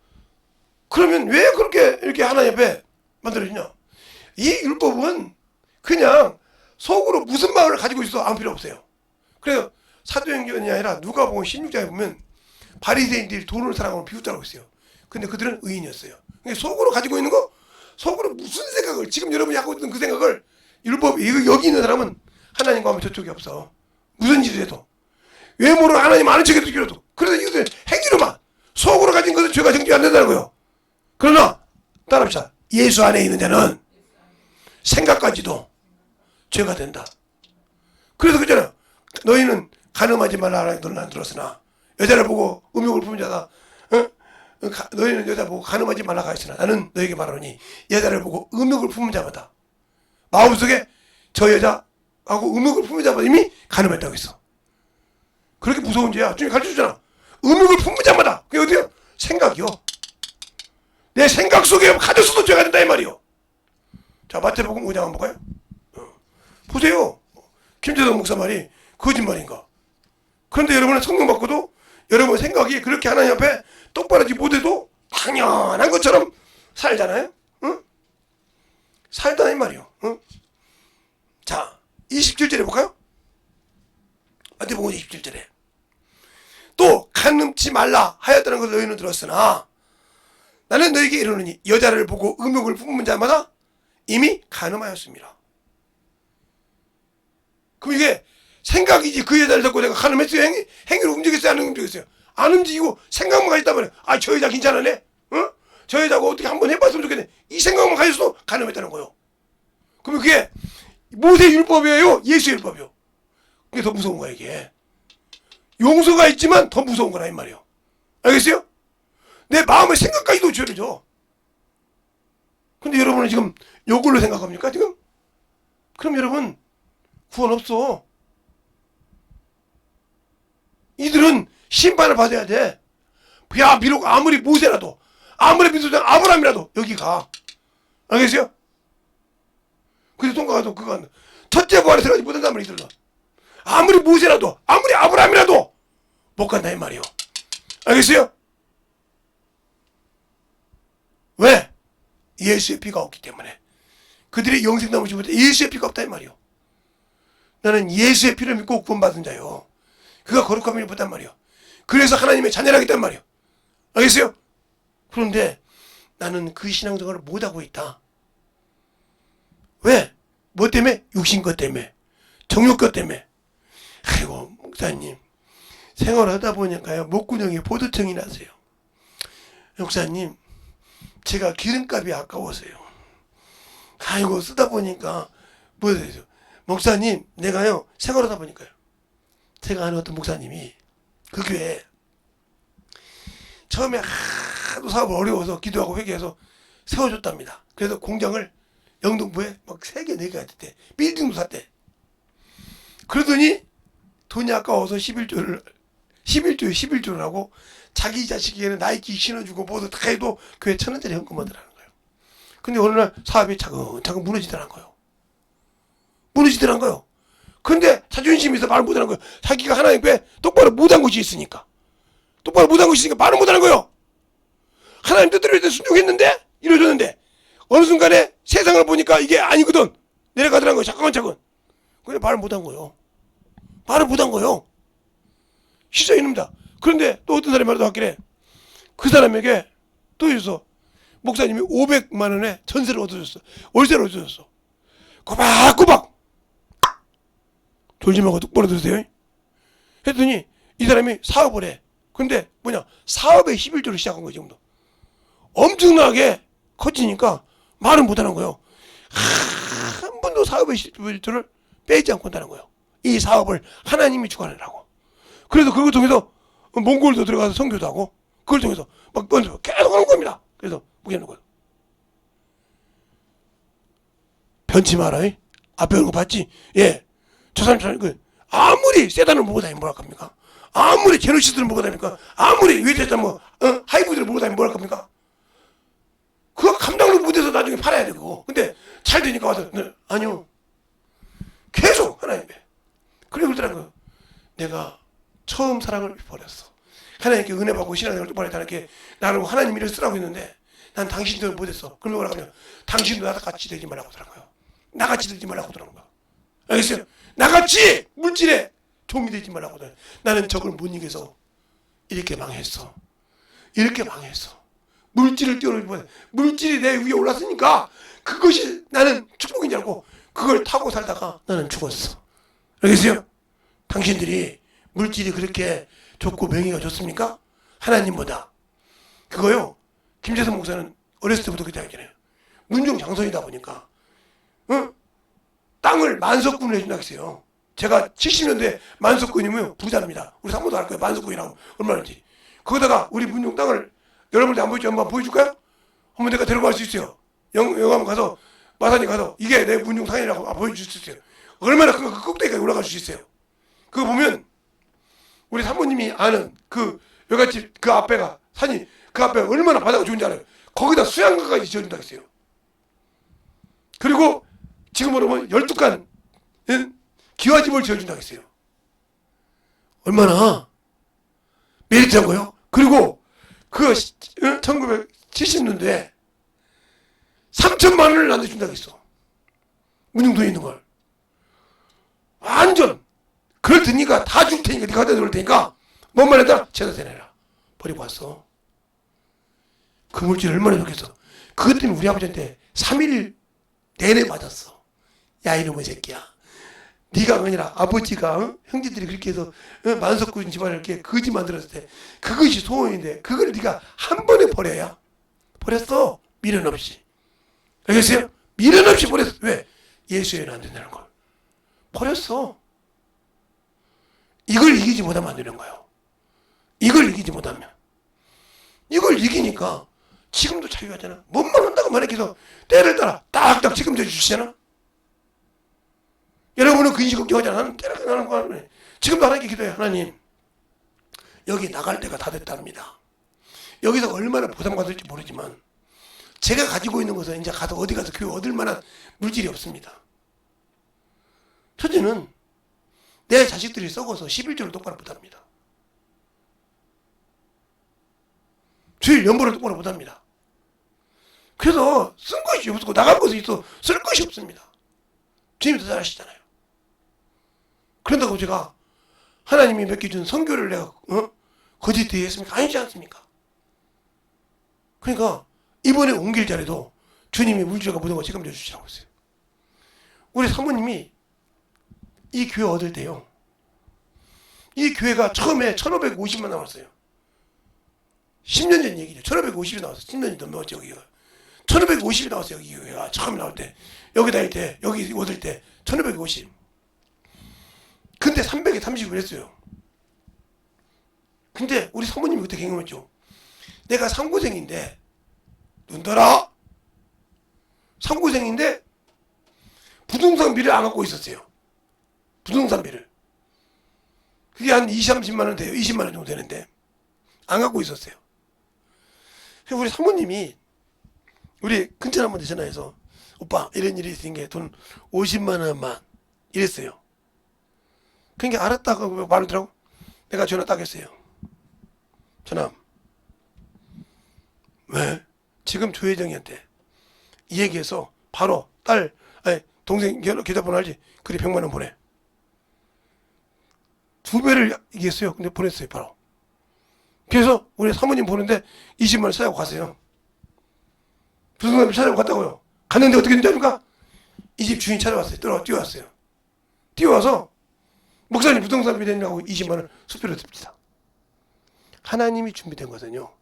그러면 왜 그렇게 이렇게 하나님 앞에 만들어지냐? 이 율법은 그냥 속으로 무슨 마음을 가지고 있어 아무 필요 없어요. 그래서 사도행전이 아니라 누가복음 16장에 보면 바리새인들이 돈을 사랑하고 비웃자라고 있어요. 근데 그들은 의인이었어요. 그러니까 속으로 가지고 있는 거, 속으로 무슨 생각을 지금 여러분이 하고 있는 그 생각을 율법 여기 있는 사람은 하나님과 하면 저쪽이 없어. 무슨 짓을 해도 외모로 하나님 아는 척해도 길어도 그래서 이것들 행위로만 속으로 가진 것은 죄가 정죄 안 된다는 거예요. 그러나 따라합시다. 예수 안에 있는 자는 생각까지도 죄가 된다. 그래서 그잖아요. 너희는 간음하지 말라 너는 안 들었으나 여자를 보고 음욕을 품은 자다. 너희는 여자 보고 간음하지 말라 하였으나 나는 너에게 말하노니 여자를 보고 음욕을 품은 자마다 마음속에 저 여자하고 음욕을 품은 자마다 이미 간음했다고 했어. 그렇게 무서운 죄야. 주님이 가르쳐주잖아. 음욕을 품은 자마다. 그게 어디요? 생각이요. 내 생각 속에 가졌어도 죄가 된다 이 말이요. 자, 마태복음 5장 한번 볼까요? 보세요. 김재동 목사 말이 거짓말인가. 그런데 여러분은 성령 받고도 여러분 생각이 그렇게 하나님 앞에 똑바르지 못해도 당연한 것처럼 살잖아요. 응? 살다 이 말이요. 응? 자, 27절에 볼까요? 마태복음 27절에 또 간음치 말라 하였다는 것을 너희는 들었으나 나는 너에게 이르노니 여자를 보고 음욕을 품은 자마다 이미 간음하였습니다. 그럼 이게 생각이지 그 여자를 잡고 내가 간음했어요? 행위로 움직였어요? 안 움직였어요? 안 움직이고 생각만 가졌단 말이야. 아, 저 여자 괜찮으네? 어? 저 여자하고 어떻게 한번 해봤으면 좋겠네. 이 생각만 가졌어도 간음했다는 거예요. 그러면 그게 모세 율법이에요? 예수 율법이요? 그게 더 무서운 거야 이게. 용서가 있지만 더 무서운 거라 이 말이에요. 알겠어요? 내 마음의 생각까지도 죄를 줘. 근데 여러분은 지금 요걸로 생각합니까 지금? 그럼 여러분 구원 없어. 이들은 심판을 받아야 돼. 야, 비록 아무리 모세라도 아무리 믿어도 아브라함이라도 여기 가. 알겠어요? 그래서 통과가도 그거 첫째 부활에 들어가지 못한단 말이야 이들은. 아무리 모세라도 아무리 아브라함이라도 못 간다 이 말이요. 알겠어요? 왜? 예수의 피가 없기 때문에. 그들이 영생 남으지 못해 예수의 피가 없다 이 말이요. 나는 예수의 피를 믿고 구원받은 자요. 그가 거룩함을 입었단 말이요. 그래서 하나님의 자녀라기 때문에 말이요. 알겠어요? 그런데 나는 그 신앙생활을 못하고 있다. 왜? 뭐 때문에? 육신 것 때문에. 정욕 것 때문에. 아이고 목사님 생활하다 보니까요 목구멍에 보두청이 나세요. 목사님 제가 기름값이 아까워서요. 아이고 쓰다 보니까 뭐 되죠? 목사님 내가요 생활하다 보니까요 제가 아는 어떤 목사님이 그 교회에 처음에 하도 사업을 어려워서 기도하고 회개해서 세워줬답니다. 그래서 공장을 영등포에 막 3개 4개 했대. 빌딩도 샀대. 그러더니 돈이 아까워서 11조를 하고 자기 자식에게는 나이키 신어주고 뭐도 다 해도 교회 1,000원짜리 현금만 들어가는 거예요. 근데 어느 날 사업이 차근차근 무너지더란 거예요. 무너지더란 거예요. 그런데 자존심이 있어 말을 못하는 거예요. 자기가 하나님 앞에 똑바로 못한 것이 있으니까. 똑바로 못한 것이 있으니까 말을 못하는 거예요. 하나님 뜻대로 이렇게 순종했는데 이루어졌는데 어느 순간에 세상을 보니까 이게 아니거든. 내려가더라는 거예요. 차근차근. 근데 말을 못한 거예요. 말을 못한 거예요. 시저 이놈다. 그런데 또 어떤 사람이 말도 하길래 그 사람에게 또 있어. 목사님이 500만 원에 전세를 얻어줬어. 월세를 얻어줬어. 꼬박꼬박. 졸지 말고 똑바로 들으세요. 했더니 이 사람이 사업을 해. 근데 뭐냐, 사업의 11조를 시작한 거지. 지금도 엄청나게 커지니까 말은 못하는 거예요. 한 번도 사업의 11조를 빼지 않고 한다는 거예요. 이 사업을 하나님이 주관하라고. 그래서 그걸 통해서 몽골도 들어가서 선교도 하고 그걸 통해서 막 계속 하는 겁니다. 그래서 뭐게 하는 거예요. 변치 마라. 앞에 오는 거 봤지? 예. 저 사람 아무리 세단을 보고 다니면 뭐랄 겁니까? 아무리 제노시스를 보고 다니니까 아무리 외제자 하이브들을 보고 다니면 뭐랄 겁니까? 그거 감당도 못해서 나중에 팔아야 되고. 근데 잘 되니까 와서 아니요. 계속 하나님의. 그래 그러더라고요. 내가 처음 사랑을 버렸어. 하나님께 은혜 받고 신앙을 똑바로 하나님께 나를 하나님 일을 쓰라고 했는데 난 당신들을 못했어. 그러면 뭐라고 하면 당신도 나랑 같이 되지 말라고 하더라고요. 나같이 되지 말라고 하더라는 거야. 알겠어요? 나같이 물질에 종이 되지 말라고 하더라고요. 나는 저걸 못 이겨서 이렇게 망했어. 이렇게 망했어. 물질을 뛰어넘지 물질이 내 위에 올랐으니까 그것이 나는 축복인 줄 알고 그걸 타고 살다가 나는 죽었어. 알겠어요? 당신들이 물질이 그렇게 좋고 명예가 좋습니까? 하나님보다. 그거요. 김재선 목사는 어렸을 때부터 그렇게 하잖아요. 문중 장성이다 보니까 땅을 만석군을 해준다 했어요. 제가 70년대 만석군이면 부자입니다. 우리 사모도 알 거예요. 만석군이라고 얼마인지. 거기다가 우리 문중 땅을 여러분들 안 보여줄지 한번 보여줄까요? 한번 내가 데려갈 수 있어요. 영암 가서 마산이 가서 이게 내 문중 상이라고 보여줄 수 있어요. 얼마나 큰 그 꼭대기까지 올라갈 수 있어요. 그거 보면 우리 사모님이 아는 그 여갓집 그 앞에가 산이 그 앞에 얼마나 바다가 좋은지 알아요. 거기다 수양가까지 지어준다 했어요. 그리고 지금으로 보면 12간 기와집을 지어준다 했어요. 얼마나 메리트한 거예요. 그리고 그 1970년도에 3천만 원을 나눠준다고 했어. 문중도에 있는 걸. 완전 그럴 테니까 다 줄 테니까 네가 갖다 줄 테니까 뭔 말했다? 제사 내라. 버리고 왔어. 그 물질 얼마나 좋겠어. 그것 때문에 우리 아버지한테 3일 내내 맞았어. 야 이놈의 새끼야. 네가 아니라 아버지가 형제들이 그렇게 해서 만석군 집안을 이렇게 거지 만들었을 때 그것이 소원인데 그걸 네가 한 번에 버려야 버렸어. 미련 없이. 알겠어요? 미련 없이 버렸어. 왜? 예수에는 안 된다는 걸 버렸어. 이걸 이기지 못하면 안 되는 거예요. 이걸 이기지 못하면. 이걸 이기니까 지금도 자유하잖아. 뭔만 한다고 말해서 때를 따라 딱딱 책임져 주시잖아. 여러분은 그 인식 걱정하잖아. 나는 때를 따라 거 하는 지금도 하나님께 기도해. 하나님 여기 나갈 때가 다 됐답니다. 여기서 얼마나 보상받을지 모르지만 제가 가지고 있는 것은 이제 가서 어디 가서 교회 얻을 만한 물질이 없습니다. 첫째는 내 자식들이 썩어서 11조를 똑바로 못합니다. 주일 연보를 똑바로 못합니다. 그래서 쓴 것이 없고 나갈 것이 있어 쓸 것이 없습니다. 주님이 더 잘 아시잖아요. 그런다고 제가 하나님이 맡겨준 선교를 내가 거짓되게 했습니까? 아니지 않습니까? 그러니까 이번에 옮길 자리도 주님이 물질과 모든 걸 책임져 주시라고 했어요. 우리 사모님이 이 교회 얻을 때요. 이 교회가 처음에 1550만 나왔어요. 10년 전 얘기죠. 1550이 나왔어요. 10년이 넘었죠. 여기가. 1550이 나왔어요. 여기 교회가 처음 나올 때. 여기 다닐 때. 여기 얻을 때. 1550. 근데 300에 30을 했어요. 근데 우리 사모님이 그때 경험했죠. 내가 상고생인데 눈 떠라. 상고생인데 부동산비를 안 갖고 있었어요. 부동산비를. 그게 한 20, 30만 원 돼요. 20만 원 정도 되는데 안 갖고 있었어요. 우리 사모님이 우리 근처 한번 전화해서 오빠 이런 일이 있으니까 돈 50만 원만 이랬어요. 그러니까 알았다고 말하더라고. 내가 전화 딱 했어요. 전화. 왜? 지금 조혜정이한테 이 얘기해서 바로 딸, 아니 동생 계좌번호 알지? 그래 100만 원 보내. 2배를 얘기했어요. 근데 보냈어요 바로. 그래서 우리 사모님 보는데 20만 원 찾아고 갔어요. 무슨 사람이 찾아고 갔다고요. 갔는데 어떻게 된지 아닙니까? 이 집 주인 찾아왔어요. 뛰어왔어요. 뛰어와서 목사님 부동산 비대님하고 20만 원 수표로 듭니다. 하나님이 준비된 거거든요.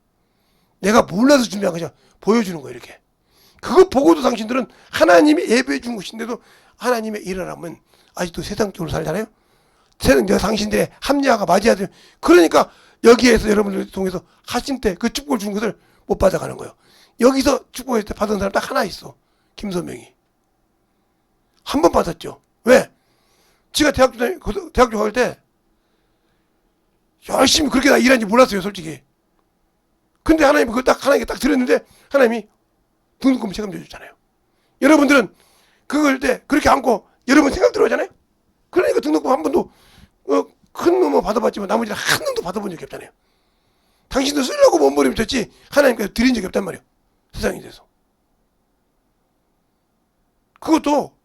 내가 몰라서 준비한 거죠. 보여주는 거예요 이렇게. 그거 보고도 당신들은 하나님이 예배해 준 것인데도 하나님의 일을 하면 아직도 세상적으로 살잖아요. 내가 당신들의 합리화가 맞아야 돼요. 그러니까 여기에서 여러분들 통해서 하심 때 그 축복을 준 것을 못 받아가는 거예요. 여기서 축복을 때 받은 사람 딱 하나 있어. 김선명이. 한 번 받았죠. 왜? 지가 대학교 갈 때 열심히 그렇게 나 일하는지 몰랐어요 솔직히. 근데 하나님이 그걸 딱 하나님께 딱 드렸는데 하나님이 등록금 책임져 줬잖아요. 여러분들은 그걸 때 그렇게 안고 여러분 생각 들어오잖아요. 그러니까 등록금 한 번도 큰 놈은 받아봤지만 나머지는 한 놈도 받아본 적이 없잖아요. 당신도 쓰려고 몸부림쳤지 하나님께서 드린 적이 없단 말이에요. 세상에 대해서. 그것도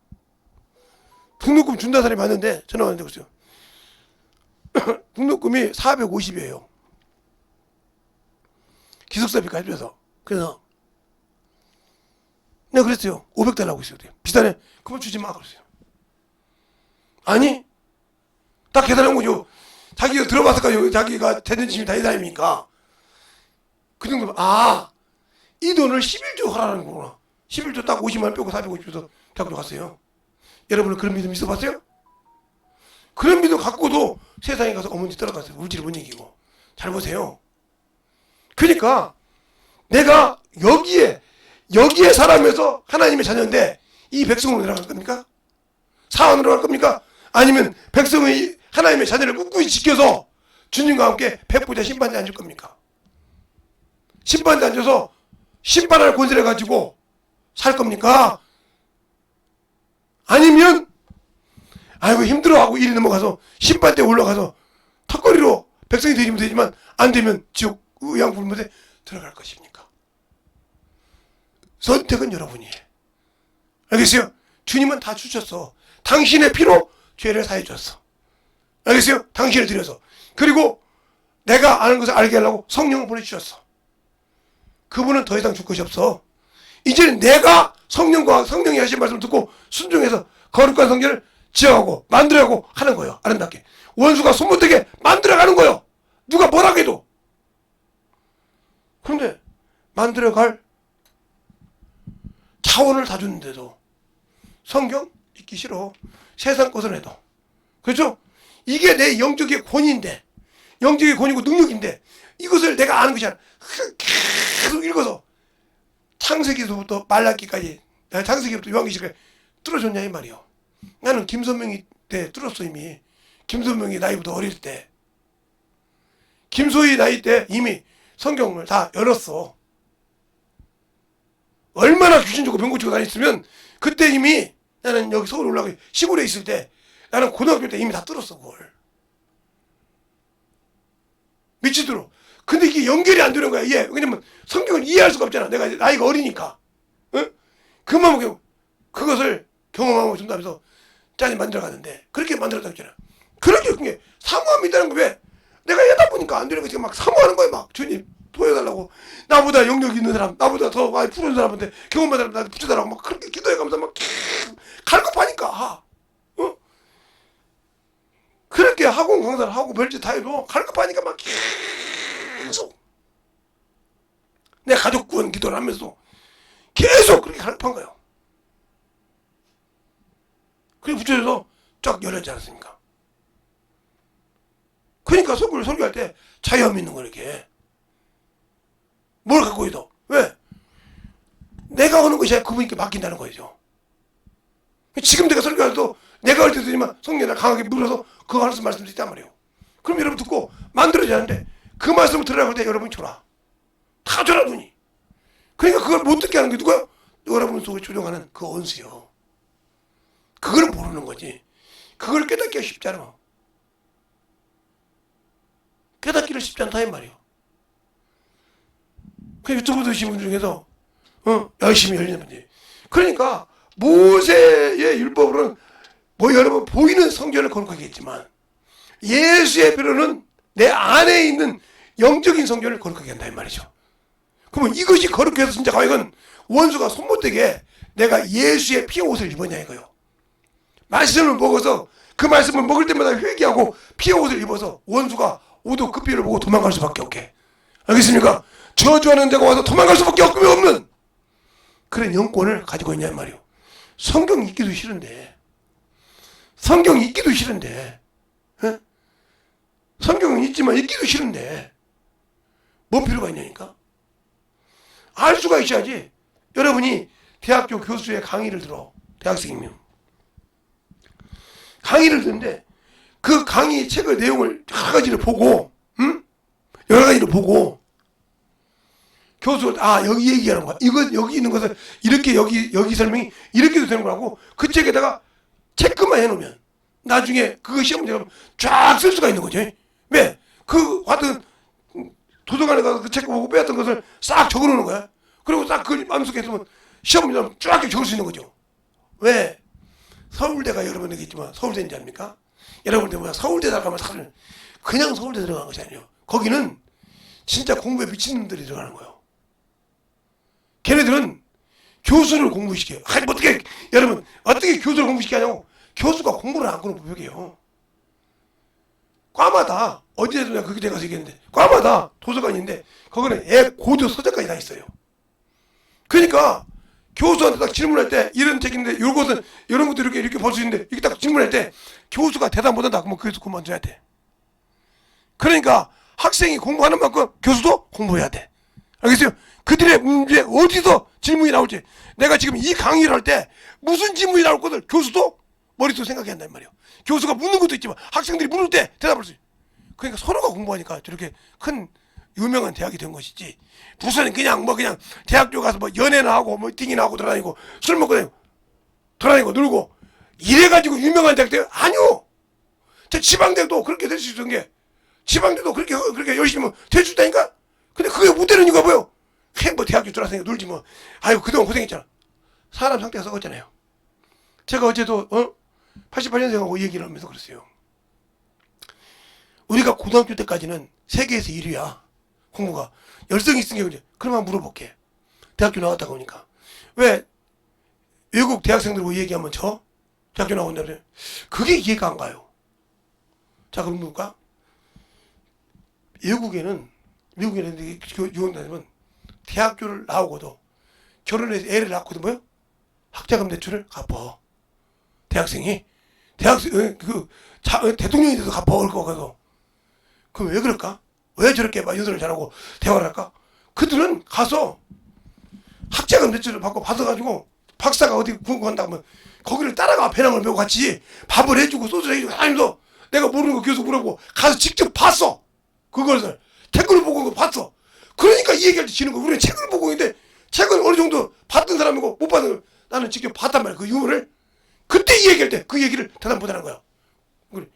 등록금 준다 사람이 많은데 전화 왔는데 보세요. 등록금이 450이에요. 기숙사비까지 해서. 그래서 내가 그랬어요. 500달러 하고 있어요. 비싸네. 그만 주지 마. 그랬어요. 아니 딱 계산한 거죠. 자기가 들어봤을까요? 자기가 되는 짐이 다 이 사람이니까. 그 정도면 이 돈을 11조 하라는 거구나. 11조 딱 50만 원 빼고 450줘서 대학교 갔어요. 여러분은 그런 믿음 있어봤어요? 그런 믿음 갖고도 세상에 가서 어머니 떨어갔어요. 물질을 못 이기고. 잘 보세요. 그러니까 내가 여기에 살아면서 하나님의 자녀인데 이 백성으로 내려갈 겁니까? 사원으로 갈 겁니까? 아니면 백성의 하나님의 자녀를 꿋꿋이 지켜서 주님과 함께 백보자 심판대에 앉을 겁니까? 심판대에 앉아서 심판할 권세를 가지고 살 겁니까? 아니면 아이고 힘들어하고 일이 넘어가서 심판대에 올라가서 턱걸이로 백성이 되면 되지만 안 되면 지옥 의양불문에 들어갈 것입니까? 선택은 여러분이에요. 알겠어요? 주님은 다 주셨어. 당신의 피로 죄를 사해 줬어. 알겠어요? 당신을 들여서. 그리고 내가 아는 것을 알게 하려고 성령을 보내주셨어. 그분은 더 이상 줄 것이 없어. 이제는 내가 성령과 성령이 하신 말씀을 듣고 순종해서 거룩한 성전을 지어가고 만들어가고 하는 거예요. 아름답게. 원수가 손못대게 만들어가는 거예요. 누가 뭐라고 해도. 그런데 만들어갈 자원을 다 줬는데도 성경 읽기 싫어. 세상 것을 해도. 그렇죠? 이게 내 영적의 권위인데, 영적의 권위고 능력인데 이것을 내가 아는 것이 아니라 계속 읽어서 창세기부터 말라기까지, 창세기부터 요한계시까지 뚫어줬냐 이 말이요. 나는 김선명이 때 뚫었어 이미. 김선명이 나이보다 어릴 때, 김소희 나이 때 이미 성경을 다 열었어. 얼마나 귀신 주고 병고 치고 다녔으면 그때 이미 나는 여기 서울 올라가고 시골에 있을 때 나는 고등학교 때 이미 다 뚫었어 그걸. 미치도록. 근데 이게 연결이 안 되는 거야. 왜냐면 성경을 이해할 수가 없잖아. 내가 나이가 어리니까. 그만 그것을 경험하고 준다면서 짠이 만들어가는데 그렇게 만들었다고 했잖아. 그렇게 그게 사모함이라는 거 왜? 내가 하다 보니까 안 되는 거 지금 막 사모하는 거야 막. 주님 도와달라고. 나보다 영역 있는 사람, 나보다 더 많이 푸른 사람한테 경험한 사람 나한테 붙여달라고 막 그렇게 기도해가면서 막 갈급하니까. 그렇게 학원 강사를 하고 별짓 다 해도 갈급하니까 막 계속 내 가족 구원 기도를 하면서 계속 그렇게 갈급한 거예요. 그게 붙여져서 쫙 열렸지 않습니까? 그러니까 설교할 때 자유함 있는 거 이렇게. 뭘 갖고 있어? 왜? 내가 하는 것이 아니라 그분께 맡긴다는 거죠. 지금 내가 설교할 때도 내가 할 때도지만 성령을 강하게 물어서 그거 하는 말씀도 있단 말이에요. 그럼 여러분 듣고 만들어져야 하는데 그 말씀을 들으라고 할 때 여러분이 줘라. 다 줘라 눈이. 그러니까 그걸 못 듣게 하는 게 누가요? 여러분 속에 조종하는 그 원수요. 그걸 모르는 거지. 그걸 깨닫기가 쉽지 않아. 깨닫기를 쉽지 않다 이 말이에요. 그 유튜브 드신 분들 중에서 열심히 열리는 분들. 그러니까 모세의 율법으로는 뭐 여러분 보이는 성전을 거룩하게 했지만 예수의 피로는 내 안에 있는 영적인 성전을 거룩하게 한다 이 말이죠. 그러면 이것이 거룩해서 진짜 과연 원수가 손못대게 내가 예수의 피의 옷을 입었냐 이거요. 말씀을 먹어서 그 말씀을 먹을 때마다 회개하고 피의 옷을 입어서 원수가 오도 그 피를 보고 도망갈 수밖에 없게. 알겠습니까? 저주하는 자가 와서 도망갈 수밖에 없는 그런 영권을 가지고 있냐 말이요. 성경 읽기도 싫은데 에? 성경은 있지만 읽기도 싫은데 뭔 필요가 있냐니까. 알 수가 있어야지. 여러분이 대학교 교수의 강의를 들어. 대학생이면 강의를 듣는데 그 강의 책의 내용을 여러 가지를 보고 교수가 여기 얘기하는 거야. 이거 여기 있는 것을 이렇게 여기 설명이 이렇게도 되는 거라고 그 책에다가 체크만 해놓으면 나중에 그거 시험 문제가 쫙 쓸 수가 있는 거죠. 왜? 그 같은 도서관에 가서 그 책 보고 빼왔던 것을 싹 적어놓는 거야. 그리고 딱 그 마음속에 있으면 시험 문제를 쫙 적을 수 있는 거죠. 왜? 서울대가 여러분 얘기했지만 서울대인지 압니까? 여러분들 뭐야 서울대 들어가면 사실 그냥 서울대 들어가는 것이 아니에요. 거기는 진짜 공부에 미친 놈들이 들어가는 거예요. 걔네들은 교수를 공부시켜요. 아니 여러분 어떻게 교수를 공부시키냐고. 교수가 공부를 안 하고는 무역이에요. 과마다 어디에도 내가 그게 가서 얘기했는데 과마다 도서관인데 거기는 애 고도 서적까지 다 있어요. 그러니까 교수한테 딱 질문할 때 이런 책인데 요것은 이런 것도 이렇게 볼 수 있는데 이렇게 딱 질문할 때 교수가 대답 못한다 그러면 그래서 그만둬야 돼. 그러니까 학생이 공부하는 만큼 교수도 공부해야 돼. 알겠어요? 그들의 문제 어디서 질문이 나올지 내가 지금 이 강의를 할 때 무슨 질문이 나올 것을 교수도 머릿속에 생각해야 한단 말이에요. 교수가 묻는 것도 있지만 학생들이 물을 때 대답할 수 있어요. 그러니까 서로가 공부하니까 저렇게 큰 유명한 대학이 된 것이지 무슨 그냥 대학교 가서 뭐 연애나 하고 뭐 띵이나 하고 돌아다니고 술 먹고 돌아다니고 놀고 이래가지고 유명한 대학 돼? 아니요. 저 지방대도 그렇게 될 수 있는 게 지방대도 그렇게 열심히 될 수 있다니까. 근데 그게 못 되는 이유가 뭐예요? 뭐 대학교 졸업생이 놀지 뭐. 아유 그동안 고생했잖아. 사람 상태가 썩었잖아요. 제가 어제도 88년생하고 얘기를 하면서 그랬어요. 우리가 고등학교 때까지는 세계에서 1위야. 공부가. 열성이 있으니까 그래. 그러면 물어볼게. 대학교 나왔다가 오니까. 왜 외국 대학생들하고 얘기하면 대학교 나온다 그래. 그게 이해가 안 가요. 자 그럼 뭘까? 미국에는 유학 다니면 대학교를 나오고도 결혼해서 애를 낳고도 뭐요? 학자금 대출을 갚아. 대학생이 대통령이 돼서 갚아 올 거 가서. 그럼 왜 그럴까? 왜 저렇게 막 연설을 잘하고 대화를 할까? 그들은 가서 학자금 대출을 받아가지고 박사가 어디 공부한다 하면 거기를 따라가 배낭을 메고 같이 밥을 해주고 소주를 해주고 하면서 내가 모르는 거 계속 물어보고 가서 직접 봤어. 그것을 댓글을 보고 봤어. 그러니까 이 얘기할 때 지는 거. 우리는 책을 보고 있는데 책을 어느 정도 봤던 사람이고 못 봤던 사람. 나는 직접 봤단 말이야. 그 유머를. 그때 이 얘기할 때 그 얘기를 대답 못하는 거야.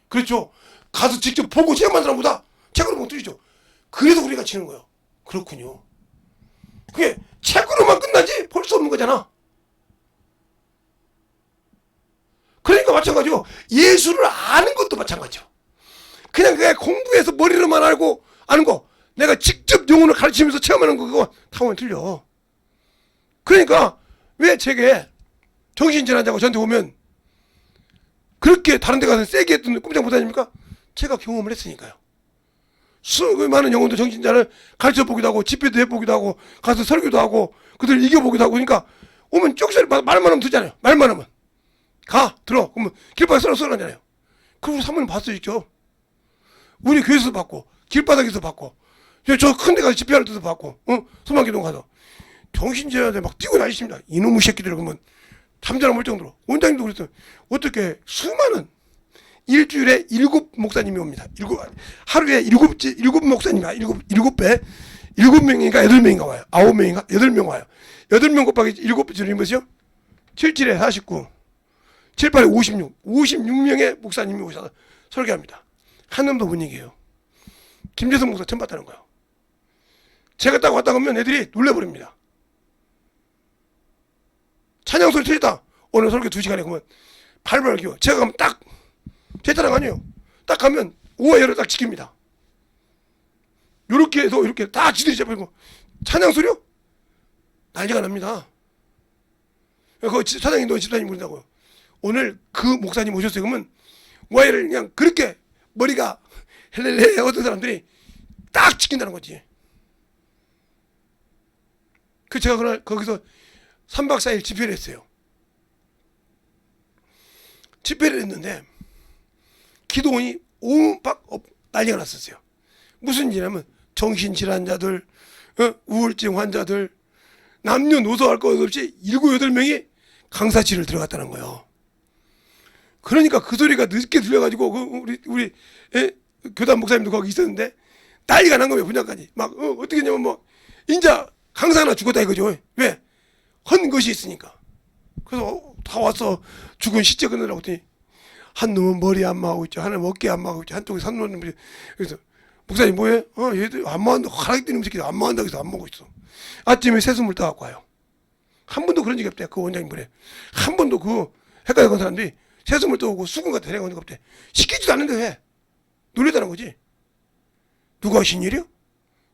그렇죠. 가서 직접 보고 체험한 사람보다 책으로 보면 틀리죠. 그래서 우리가 치는 거예요. 그렇군요. 그게 책으로만 끝나지 볼 수 없는 거잖아. 그러니까 마찬가지로 예수를 아는 것도 마찬가지죠. 그냥 공부해서 머리로만 알고 아는 거 내가 직접 영혼을 가르치면서 체험하는 거 그거 타고는 틀려. 그러니까 왜 책에 정신질환자가 저한테 오면 그렇게 다른 데 가서 세게 했던 꼼짝 못하십니까? 제가 경험을 했으니까요. 수많은 많은 영혼도 정신자를 가르쳐보기도 하고 집회도 해보기도 하고 가서 설교도 하고 그들 이겨보기도 하고 그러니까 오면 쪽소리 말만 하면 듣잖아요. 말만 하면 가 들어 그러면 길바닥에 썰어 하잖아요. 그리고 사모님 봤을 수 있죠. 우리 교회에서도 받고 길바닥에서 받고 저 큰 데 가서 집회할 때도 받고 소망기동 가서 정신질환자들 막 뛰고 다니십니다. 이놈의 새끼들 그러면 잠자러 올 정도로. 원장님도 그랬어요. 어떻게 수많은 일주일에 7 목사님이 옵니다. 하루에 7 목사님이 7배 7명인가 8명인가 와요. 9명인가 8명 와요. 8명 곱하기 7배는 뭐죠? 77에 49 78에 56 56명의 목사님이 오셔서 설교합니다. 한 놈도 못 얘기해요. 김재성 목사 처음 봤다는 거예요. 제가 딱 왔다 가면 애들이 놀래버립니다. 찬양 소리 들렸다. 오늘 설교 2시간에 그러면 발발 기워. 제가 가면 딱 제 차량 아니에요. 딱 가면 우아열을 딱 지킵니다. 요렇게 해서 이렇게 다 지들이 잡히고 찬양 소리요? 난리가 납니다. 그 차장님도 집사님 부른다고요. 오늘 그 목사님 오셨어요. 그러면 우아열을 그냥 그렇게 머리가 헬렐레 어떤 사람들이 딱 지킨다는 거지. 그 제가 그날 거기서 3박 4일 집회를 했어요. 집회를 했는데 기도원이 온박 난리가 났었어요. 무슨 일이냐면 정신질환자들, 우울증 환자들, 남녀노소 할 것 없이 7, 8명이 강사실을 들어갔다는 거예요. 그러니까 그 소리가 늦게 들려가지고 우리 교단 목사님도 거기 있었는데 난리가 난 거예요. 분야까지 막 어떻게 했냐면 뭐 인자 강사 하나 죽었다 이거죠. 왜? 헌 것이 있으니까. 그래서 다 왔어. 죽은 시체 끊으라고 했더니 한 놈은 머리 안마하고 있죠. 하나는 어깨 안마하고 있죠. 한쪽에 산노는 그래서 목사님 뭐해? 얘들 안마한다. 가락이 뛰는 새끼들 안마한다고 해서 안 먹고 있어. 아침에 새숨을 따갖고 와요. 한 번도 그런 적이 없대. 그 원장님 그래. 한 번도 그 헷갈려 간 사람들이 새숨을 떠오고 수군 같은 데려간 적 없대. 시키지도 않는데 왜? 놀랬다는 거지. 누가 하신 일이요?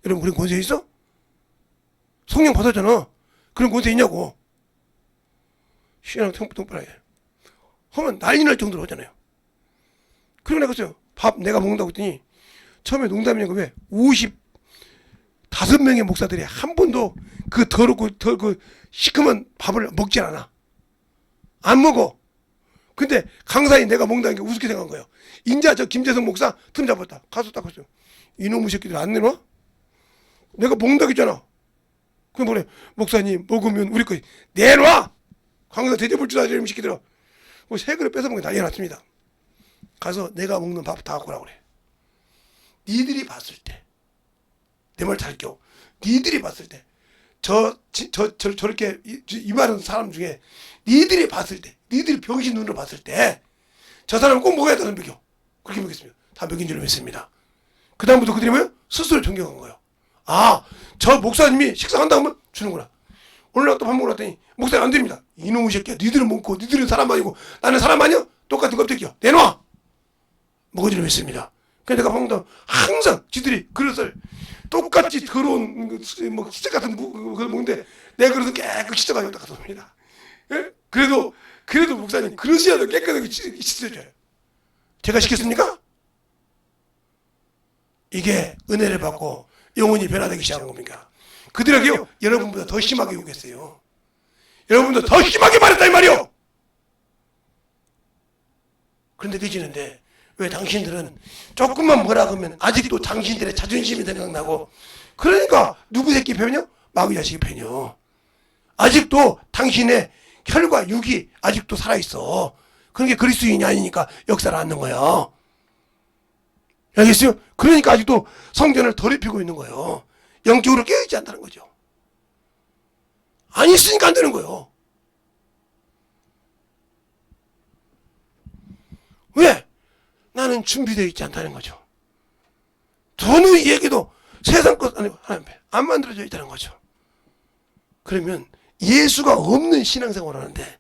여러분 그런 권세 있어? 성령 받았잖아. 그런 권세 있냐고. 신앙 통발하게 하면 난리 날 정도로 하잖아요. 그리고 내가 그랬어요. 밥 내가 먹는다고 했더니 처음에 농담이냐고 왜 55명의 목사들이 한 번도 그 더럽고 그 시큼한 밥을 먹지 않아. 안 먹어. 근데 강사인 내가 먹는다는 게 우습게 생각한 거예요. 인자 저 김재성 목사 틈 잡았다. 가서 딱 했어요. 이놈의 새끼들 안 내놔? 내가 먹는다고 했잖아. 그럼 뭐래? 목사님 먹으면 우리 거 내놔! 강사 대접을 주다 이놈의 새끼들아. 세 그릇 뺏어먹는 게 난리가 났습니다. 가서 내가 먹는 밥 다 갖고 오라고 그래. 니들이 봤을 때 내 말 잘 껴. 니들이 봤을 때 저렇게 이 말하는 사람 중에 니들이 봤을 때 니들이 병신 눈으로 봤을 때 저 사람은 꼭 먹어야 된다는 먹여. 그렇게 먹였습니다. 다 먹인 줄로 믿습니다. 그 다음부터 그들이 뭐예요? 스스로 존경한 거예요. 아, 저 목사님이 식사한다고 하면 주는구나. 오늘 또 밥 먹으러 왔더니 목사님 안 됩니다. 이놈의 새끼야. 니들은 먹고 니들은 사람 아니고 나는 사람 아니야? 똑같은 껍데기야. 내놔. 먹어주려 했습니다. 그래서 내가 방금 항상 지들이 그릇을 똑같이 더러운 뭐 수제 같은 그걸 먹는데 내 그릇은 깨끗이 씻어가지고 딱 갖다 옵니다. 예? 그래도 목사님 그릇이라도 깨끗하게 씻어줘요. 제가 시켰습니까? 이게 은혜를 받고 영혼이 변화되기 시작한 겁니까? 그들에게요 여러분보다 더 심하게 요구했어요. 여러분보다 더 심하게 말했다 이 말이요. 그런데 되지는데 왜 당신들은 조금만 뭐라 그러면 아직도 당신들의 자존심이 생각나고 그러니까 누구 새끼 편이요? 마귀 자식이 편이요. 아직도 당신의 혈과 육이 아직도 살아있어. 그런 게 그리스도인이 아니니까 역사를 않는 거예요. 알겠어요? 그러니까 아직도 성전을 덜 입히고 있는 거예요. 영적으로 깨어있지 않다는 거죠. 안 있으니까 안 되는 거예요. 왜? 나는 준비되어 있지 않다는 거죠. 누누이 얘기도 세상 것 아니고 하나님 앞에 안 만들어져 있다는 거죠. 그러면 예수가 없는 신앙생활을 하는데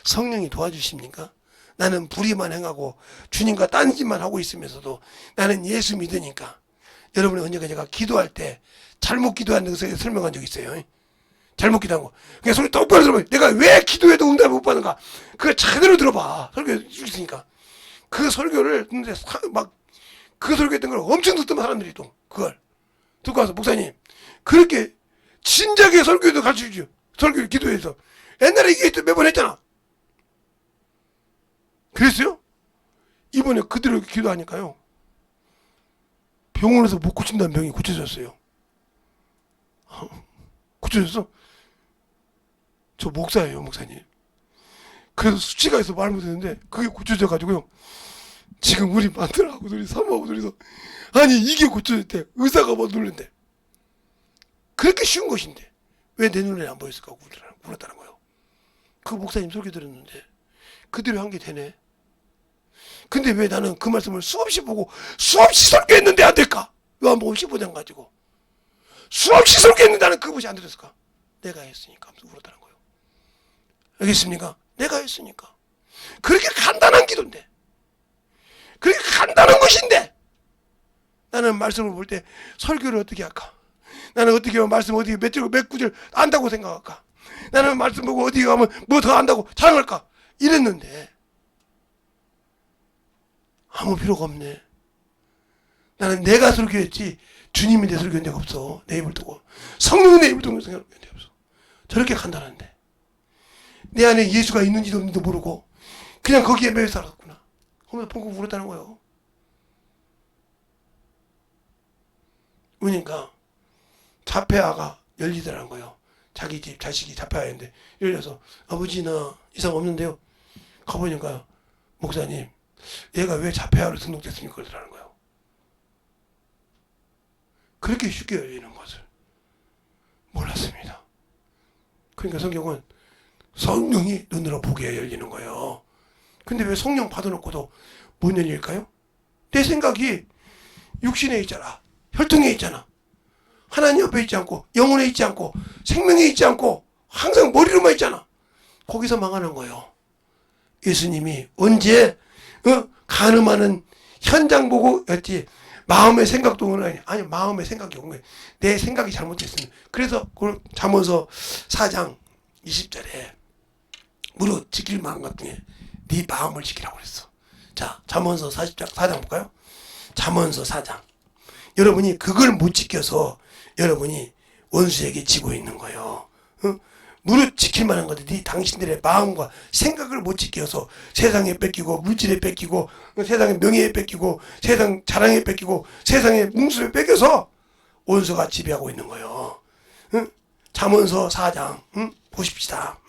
성령이 도와주십니까? 나는 불의만 행하고 주님과 딴짓만 하고 있으면서도 나는 예수 믿으니까. 여러분이 언젠가 제가 기도할 때 잘못 기도하는 것을 설명한 적이 있어요. 잘못 기도한 거. 그냥 소리 똑바로 들어봐. 내가 왜 기도해도 응답을 못 받는가? 그걸 제대로 들어봐. 설교해 줄 있으니까. 그 설교를 근데 막 그 설교했던 걸 엄청 듣던 사람들이 또 그걸 듣고 와서 목사님 그렇게 진작에 설교도 가르쳐 주죠. 설교를 기도해서 옛날에 이게 매번 했잖아. 그랬어요? 이번에 그대로 기도하니까요. 병원에서 못 고친다는 병이 고쳐졌어요. 고쳐졌어? 저 목사예요, 목사님. 그래서 수치가 있어 말 못했는데 그게 고쳐져 가지고요. 지금 우리 마누라하고 둘이 사모하고 둘이서 아니 이게 고쳐졌대. 의사가 뭐 놀란대. 그렇게 쉬운 것인데 왜 내 눈에 안 보였을까 울었다는 거예요. 그 목사님 설교 들었는데 그대로 한 게 되네. 근데 왜 나는 그 말씀을 수없이 보고 수없이 설교했는데 안 될까? 요한복음 15장 가지고 수없이 설교했는데 그것이 안 들었을까? 내가 했으니까 하면서 울었다는 거예요. 알겠습니까? 내가 했으니까. 그렇게 간단한 기도인데, 그렇게 간단한 것인데, 나는 말씀을 볼 때 설교를 어떻게 할까? 나는 어떻게 하면 말씀 어디 몇 절 몇 구절 안다고 생각할까? 나는 말씀 보고 어디 가면 뭐 더 안다고 자랑할까? 이랬는데 아무 필요가 없네. 나는 내가 설교했지 주님이 내 설교한 적 없어. 내 입을 두고 성령이 내 입을 두고 설교한 적 없어. 저렇게 간단한데 내 안에 예수가 있는지도 없는지도 모르고 그냥 거기에 매여 살았구나. 그러면서 펑펑 울었다는 거예요. 그러니까 자폐아가 열리더라는 거예요. 자기 집 자식이 자폐아인데 열려서 아버지 나 이상 없는데요. 가보니까 목사님 얘가 왜 자폐아로 등록됐습니까? 그러더라는 거예요. 그렇게 쉽게 열리는 것을 몰랐습니다. 그러니까 성경은 성령이 눈으로 보게 열리는 거예요. 근데 왜 성령 받아놓고도 못 열릴까요? 내 생각이 육신에 있잖아. 혈통에 있잖아. 하나님 옆에 있지 않고 영혼에 있지 않고 생명에 있지 않고 항상 머리로만 있잖아. 거기서 망하는 거예요. 예수님이 언제 가늠하는 현장 보고 했지 마음의 생각도 오는 게 아니 마음의 생각이 온 거예요. 내 생각이 잘못됐으면. 그래서 그걸 잠언서 4장 20절에 무릇 지킬 만한 것 중에 네 마음을 지키라고 그랬어. 자, 잠언서 4장 볼까요? 잠언서 4장. 여러분이 그걸 못 지켜서 여러분이 원수에게 지고 있는 거예요. 무릇 지킬 만한 것들, 네 당신들의 마음과 생각을 못 지켜서 세상에 뺏기고 물질에 뺏기고 세상의 명예에 뺏기고 세상 자랑에 뺏기고 세상의 뭉술에 뺏겨서 원수가 지배하고 있는 거예요. 잠언서 4장 보십시다.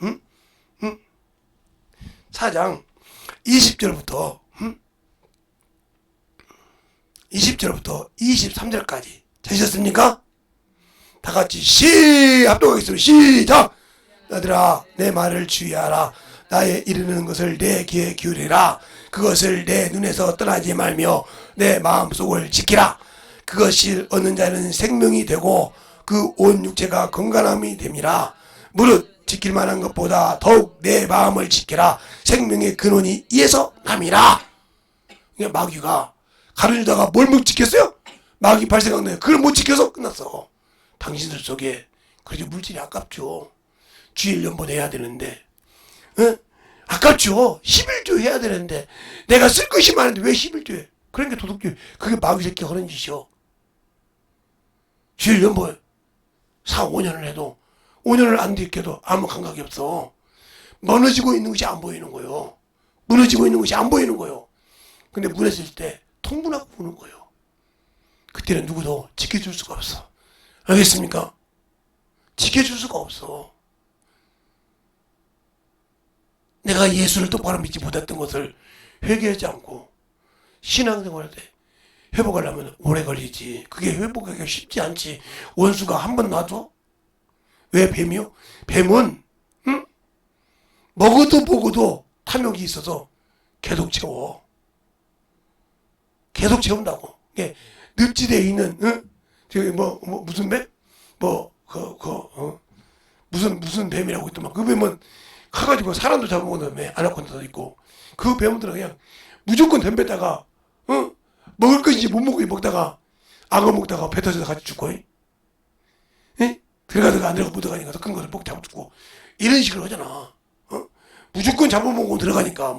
4장 20절부터 23절까지 되셨습니까? 다 같이 합독하겠습니다. 시작! 너들아 내 말을 주의하라. 나의 이르는 것을 내 귀에 기울이라. 그것을 내 눈에서 떠나지 말며 내 마음속을 지키라. 그것을 얻는 자는 생명이 되고 그 온 육체가 건강함이 됨이라. 무릇 지킬 만한 것보다 더욱 내 마음을 지키라. 생명의 근원이 이에서 남이라. 마귀가 가르치다가 뭘 못 지켰어요? 마귀 발생한 거예요. 그걸 못 지켜서 끝났어. 당신들 속에 그래도 물질이 아깝죠. 주일 연본 해야 되는데 아깝죠. 11조 해야 되는데 내가 쓸 것이 많은데 왜 11조 해? 그러니까 도둑질. 그게 마귀 새끼가 하는 짓이요. 주일 연본 4, 5년을 해도 5년을 안 들켜도 아무 감각이 없어. 무너지고 있는 것이 안 보이는 거예요. 무너지고 있는 것이 안 보이는 거예요. 근데 무너질 때 통분하고 보는 거예요. 그때는 누구도 지켜줄 수가 없어. 알겠습니까? 지켜줄 수가 없어. 내가 예수를 똑바로 믿지 못했던 것을 회개하지 않고 신앙생활할 때 회복하려면 오래 걸리지. 그게 회복하기가 쉽지 않지. 원수가 한 번 놔줘? 왜 뱀이요? 뱀은 먹어도 탐욕이 있어서 계속 채워. 계속 채운다고. 늪지대에 있는 저기 무슨 뱀? 무슨 뱀이라고 있더만. 그 뱀은 커가지고 사람도 잡아먹는 뱀, 아나콘다도 있고. 그 뱀들은 그냥 무조건 덤볐다가 먹을 것인지 못 먹다가 악어 먹다가 배 터져서 같이 죽고. 들어가다가 안 들어가 못 들어가니까 더 큰 거를 꼭 잡아 죽고. 이런 식으로 하잖아. 무조건 잡아먹고 들어가니까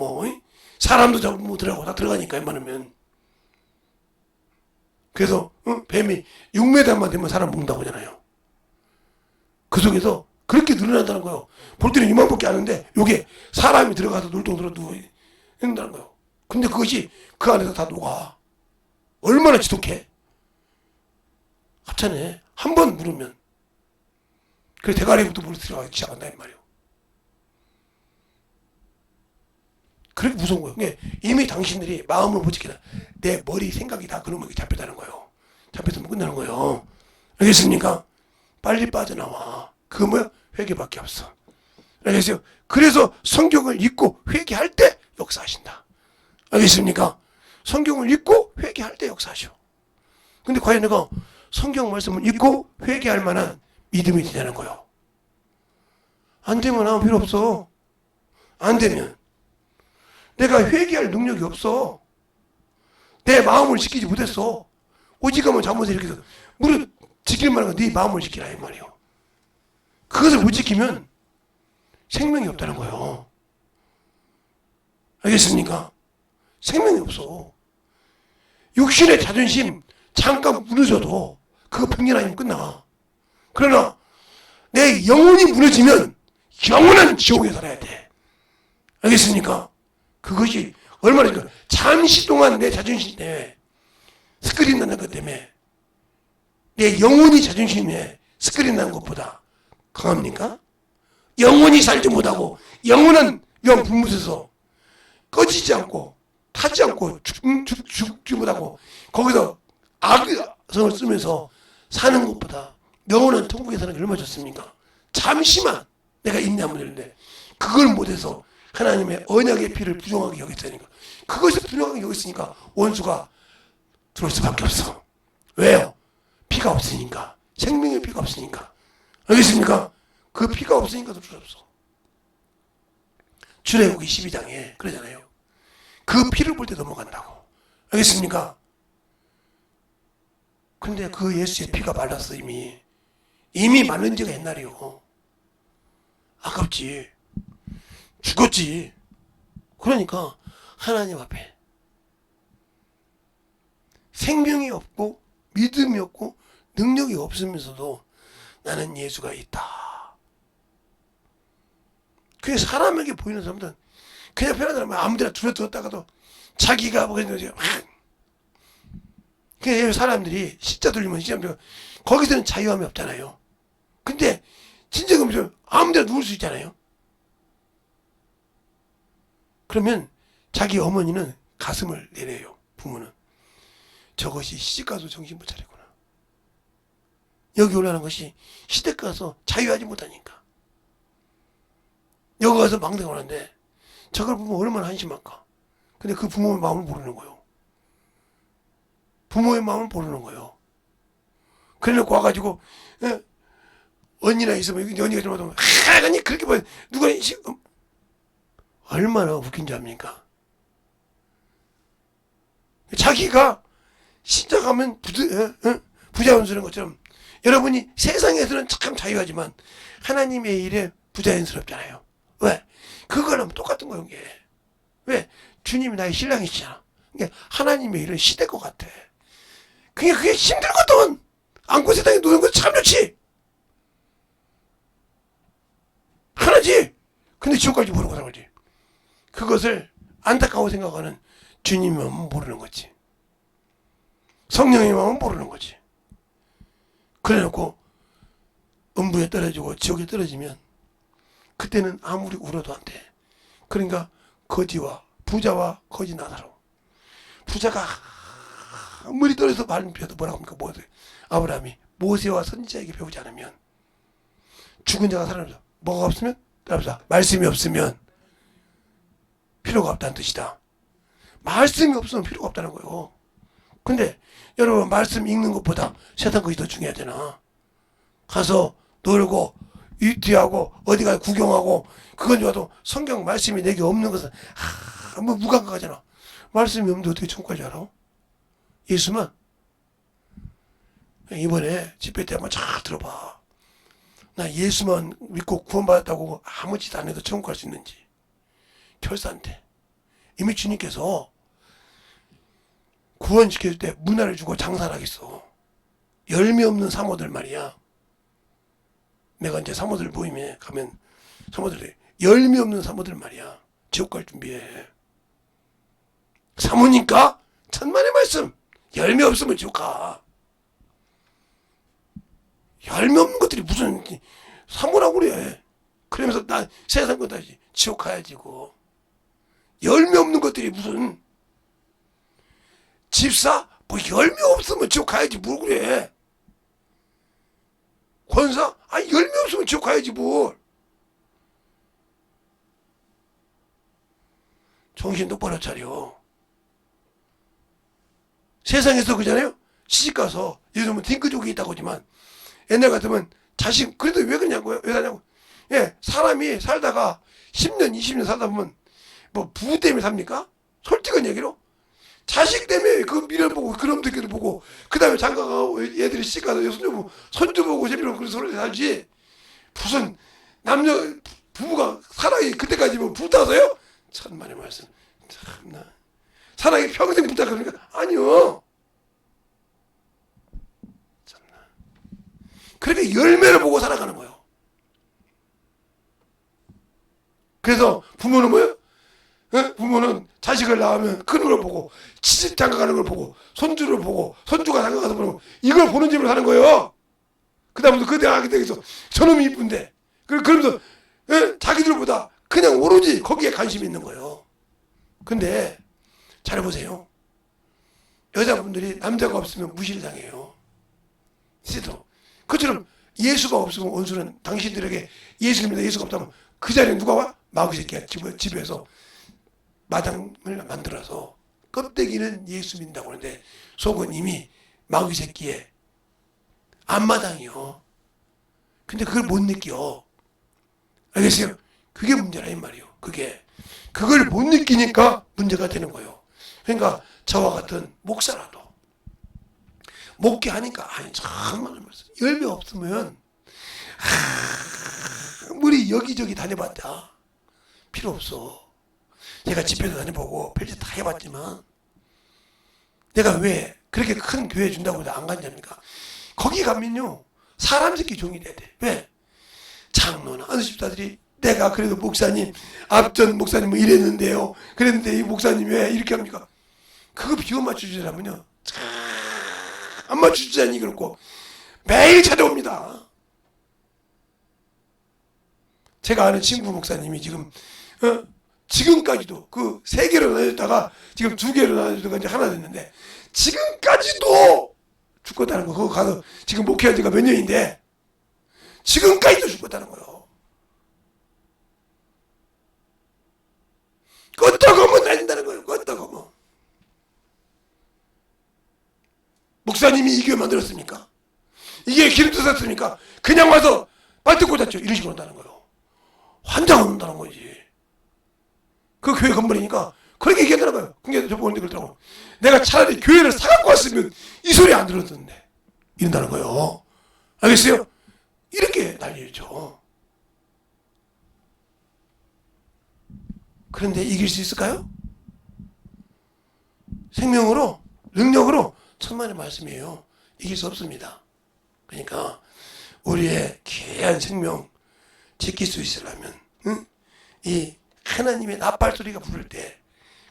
사람도 잡아먹고 들어가고 다 들어가니까 웬만하면. 그래서 뱀이 6m만 되면 사람 먹는다고 하잖아요. 그 속에서 그렇게 늘어난다는 거예요. 볼 때는 이만밖에 안 하는데 요게 사람이 들어가서 놀동들어 누워 있는다는 거예요. 근데 그것이 그 안에서 다 녹아. 얼마나 지독해. 합찬해. 한 번 물으면. 그래 대가리부터 물이 들어가기 시작한다 이 말이에요. 그렇게 무서운 거예요. 이미 당신들이 마음을 못 지키다. 내 머리 생각이 다 그놈에게 잡혔다는 거예요. 잡혔으면 끝나는 거예요. 알겠습니까? 빨리 빠져나와. 그거 뭐야? 회개밖에 없어. 알겠어요? 그래서 성경을 읽고 회개할 때 역사하신다. 알겠습니까? 성경을 읽고 회개할 때 역사하셔. 근데 과연 내가 성경 말씀을 읽고 회개할 만한 믿음이 되냐는 거예요. 안 되면 아무 필요 없어. 안 되면 내가 회개할 능력이 없어. 내 마음을 지키지 못했어. 오직하면 잘못을 이렇게 해서 무릇 지킬 만한 건 네 마음을 지키라 이 말이에요. 그것을 못 지키면 생명이 없다는 거예요. 알겠습니까? 생명이 없어. 육신의 자존심 잠깐 무너져도 그거 평균 아니면 끝나. 그러나 내 영혼이 무너지면 영원한 지옥에 살아야 돼. 알겠습니까? 그것이 얼마나 잠시 동안 내 자존심 때문에 스크린 나는 것 때문에 내 영혼이 자존심에 스크린 나는 것보다 강합니까? 영혼이 살지 못하고 영원한 영 불못에서 꺼지지 않고 타지 않고 죽지 못하고 거기서 악성을 쓰면서 사는 것보다 영원한 천국에 사는 게 얼마나 좋습니까? 잠시만 내가 인내하면 되는데 그걸 못해서 하나님의 언약의 피를 부정하게 여겼다니까. 그것을 부정하게 여겼으니까 원수가 들어올 수밖에 없어. 왜요? 피가 없으니까. 생명의 피가 없으니까. 알겠습니까? 그 피가 없으니까 들어올 수 없어. 출애굽기 12장에 그러잖아요. 그 피를 볼 때 넘어간다고. 알겠습니까? 근데 그 예수의 피가 말랐어 이미. 이미 말른 지가 옛날이요. 아깝지. 죽었지. 그러니까 하나님 앞에 생명이 없고 믿음이 없고 능력이 없으면서도 나는 예수가 있다. 그게 사람에게 보이는 사람들은 그냥 편한 사람은 아무데나 두었다가도 자기가 뭐겠는지 그 사람들이 십자 돌리면 거기서는 자유함이 없잖아요. 근데 진짜 그러면 아무데나 누울 수 있잖아요. 그러면 자기 어머니는 가슴을 내려요. 부모는. 저것이 시집가서 정신 못 차리구나. 여기 올라가는 것이 시댁 가서 자유하지 못하니까. 여기 가서 망대가 오는데 저걸 보면 얼마나 한심할까. 근데 그 부모의 마음을 모르는 거예요. 부모의 마음을 모르는 거예요. 그래놓고 와가지고 언니나 있으면 언니가 좀 하면 아니 그렇게 봐 누가 얼마나 웃긴 줄 압니까? 자기가 시작하면 부자연스러운 것처럼 여러분이 세상에서는 참 자유하지만 하나님의 일에 부자연스럽잖아요. 왜? 그거랑 똑같은 거예요. 이게. 왜? 주님이 나의 신랑이시잖아. 그러니까 하나님의 일은 시될 것 같아. 그게 힘들거든. 안고 세상에 노는 거 참 좋지. 하나지. 근데 지옥 갈지 모르고 살지. 그것을 안타까워 생각하는 주님의 마음은 모르는 거지. 성령의 마음은 모르는 거지. 그래놓고 음부에 떨어지고 지옥에 떨어지면 그때는 아무리 울어도 안 돼. 그러니까 거지와 부자와 거지 나사로. 부자가 아무리 떨어져서 말은 펴도 뭐라고 합니까? 아브라함이 모세와 선지자에게 배우지 않으면 죽은 자가 살아나서 뭐가 없으면 따라합시다. 말씀이 없으면 필요가 없다는 뜻이다. 말씀이 없으면 필요가 없다는 거예요. 근데 여러분 말씀 읽는 것보다 세상 것이 더 중요하잖아. 가서 놀고 유티하고 어디 가서 구경하고 그건 좋아도 성경 말씀이 내게 없는 것은 뭐 무감각하잖아. 말씀이 없는데 어떻게 천국 갈지 알아? 예수만 이번에 집회 때 한번 잘 들어봐. 나 예수만 믿고 구원받았다고 아무 짓 안 해도 천국 갈 수 있는지. 결산돼. 이미 주님께서 구원시킬 때 문화를 주고 장사를 하겠어. 열매 없는 사모들 말이야. 내가 이제 사모들 모임에 가면 사모들이 열매 없는 사모들 말이야. 지옥 갈 준비해. 사모니까 천만의 말씀. 열매 없으면 지옥 가. 열매 없는 것들이 무슨 사모라고 그래. 그러면서 나 세상 거 다시 지옥 가야지고. 열매 없는 것들이 무슨 집사? 뭐 열매 없으면 지옥 가야지 뭘 그래. 권사? 아니 열매 없으면 지옥 가야지 뭘. 정신 똑바로 차려. 세상에서 그잖아요. 시집가서 요즘은 딩크족이 있다고 하지만 옛날 같으면 자식 그래도 왜 그러냐고요? 왜 그러냐고? 예, 사람이 살다가 10년 20년 살다 보면 뭐 부부 때문에 삽니까? 솔직한 얘기로 자식 때문에 그 미래 보고 그놈들끼리 보고 그 다음에 장가가고 애들이 시집가서 손주 보고 재미로 그런 소리 살지 무슨 남녀 부부가 사랑이 그때까지 뭐 붙어서요? 천만의 말씀. 참나 사랑이 평생 붙다 그러니까 아니요. 참나 그렇게 열매를 보고 살아가는 거예요. 그래서 부모는 뭐예요? 부모는 자식을 낳으면 크는 걸 보고 시집 장가 가는 걸 보고 손주를 보고 손주가 장가 가서 보고 이걸 보는 집으로 사는 거예요. 그 다음부터 그 대학에 대해서 저놈이 이쁜데 그러면서 자기들보다 그냥 오로지 거기에 관심이 있는 거예요. 근데 잘 보세요. 여자분들이 남자가 없으면 무시를 당해요. 시도 그처럼 예수가 없으면 원수는 당신들에게 예수님이다 예수가 없다면 그 자리에 누가 와? 마귀새끼가 집에서 마당을 만들어서 껍데기는 예수 믿는다고 하는데 속은 이미 마귀새끼의 앞마당이요. 근데 그걸 못 느껴. 알겠어요? 그게 문제라 이 말이요. 그걸 못 느끼니까 문제가 되는 거예요. 그러니까 저와 같은 목사라도 목회하니까 아니 정말 열매 없으면 아무리 여기저기 다녀봤자 필요 없어. 제가 집회도 다녀보고 별짓 다 해봤지만 내가 왜 그렇게 큰 교회 준다고 해서 안 갔냐니까. 거기 가면요 사람 새끼 종이 돼야 돼. 왜? 장로나 어느 집사들이 내가 그래도 목사님 앞전 목사님 뭐 이랬는데요 그랬는데 이 목사님 왜 이렇게 합니까? 그거 비워 맞춰주자면요 안 맞춰주자니 그렇고 매일 찾아옵니다. 제가 아는 친구 목사님이 지금까지도 그 3개로 나뉘었다가 지금 2개로 나뉘었다가 이제 하나 됐는데 지금까지도 죽었다는 거. 그거 가서 지금 목회한 지가 몇 년인데 지금까지도 죽었다는 거예요. 껐다가면 다닌다는 거예요. 껐다가면. 목사님이 이 교회 만들었습니까? 이게 기름도 샀습니까? 그냥 와서 빨대 꽂았죠. 이런 식으로 한다는 거예요. 환장 온다는 거지. 그 교회 건물이니까 그렇게 얘기한다는 거예요. 그게 저보고 오는데 그러더라고. 내가 차라리 교회를 사갖고 왔으면 이 소리 안 들었는데 이런다는 거예요. 알겠어요? 이렇게 난리죠. 그런데 이길 수 있을까요? 생명으로 능력으로 천만의 말씀이에요. 이길 수 없습니다. 그러니까 우리의 귀한 생명 지킬 수 있으려면 이 하나님의 나팔소리가 부를 때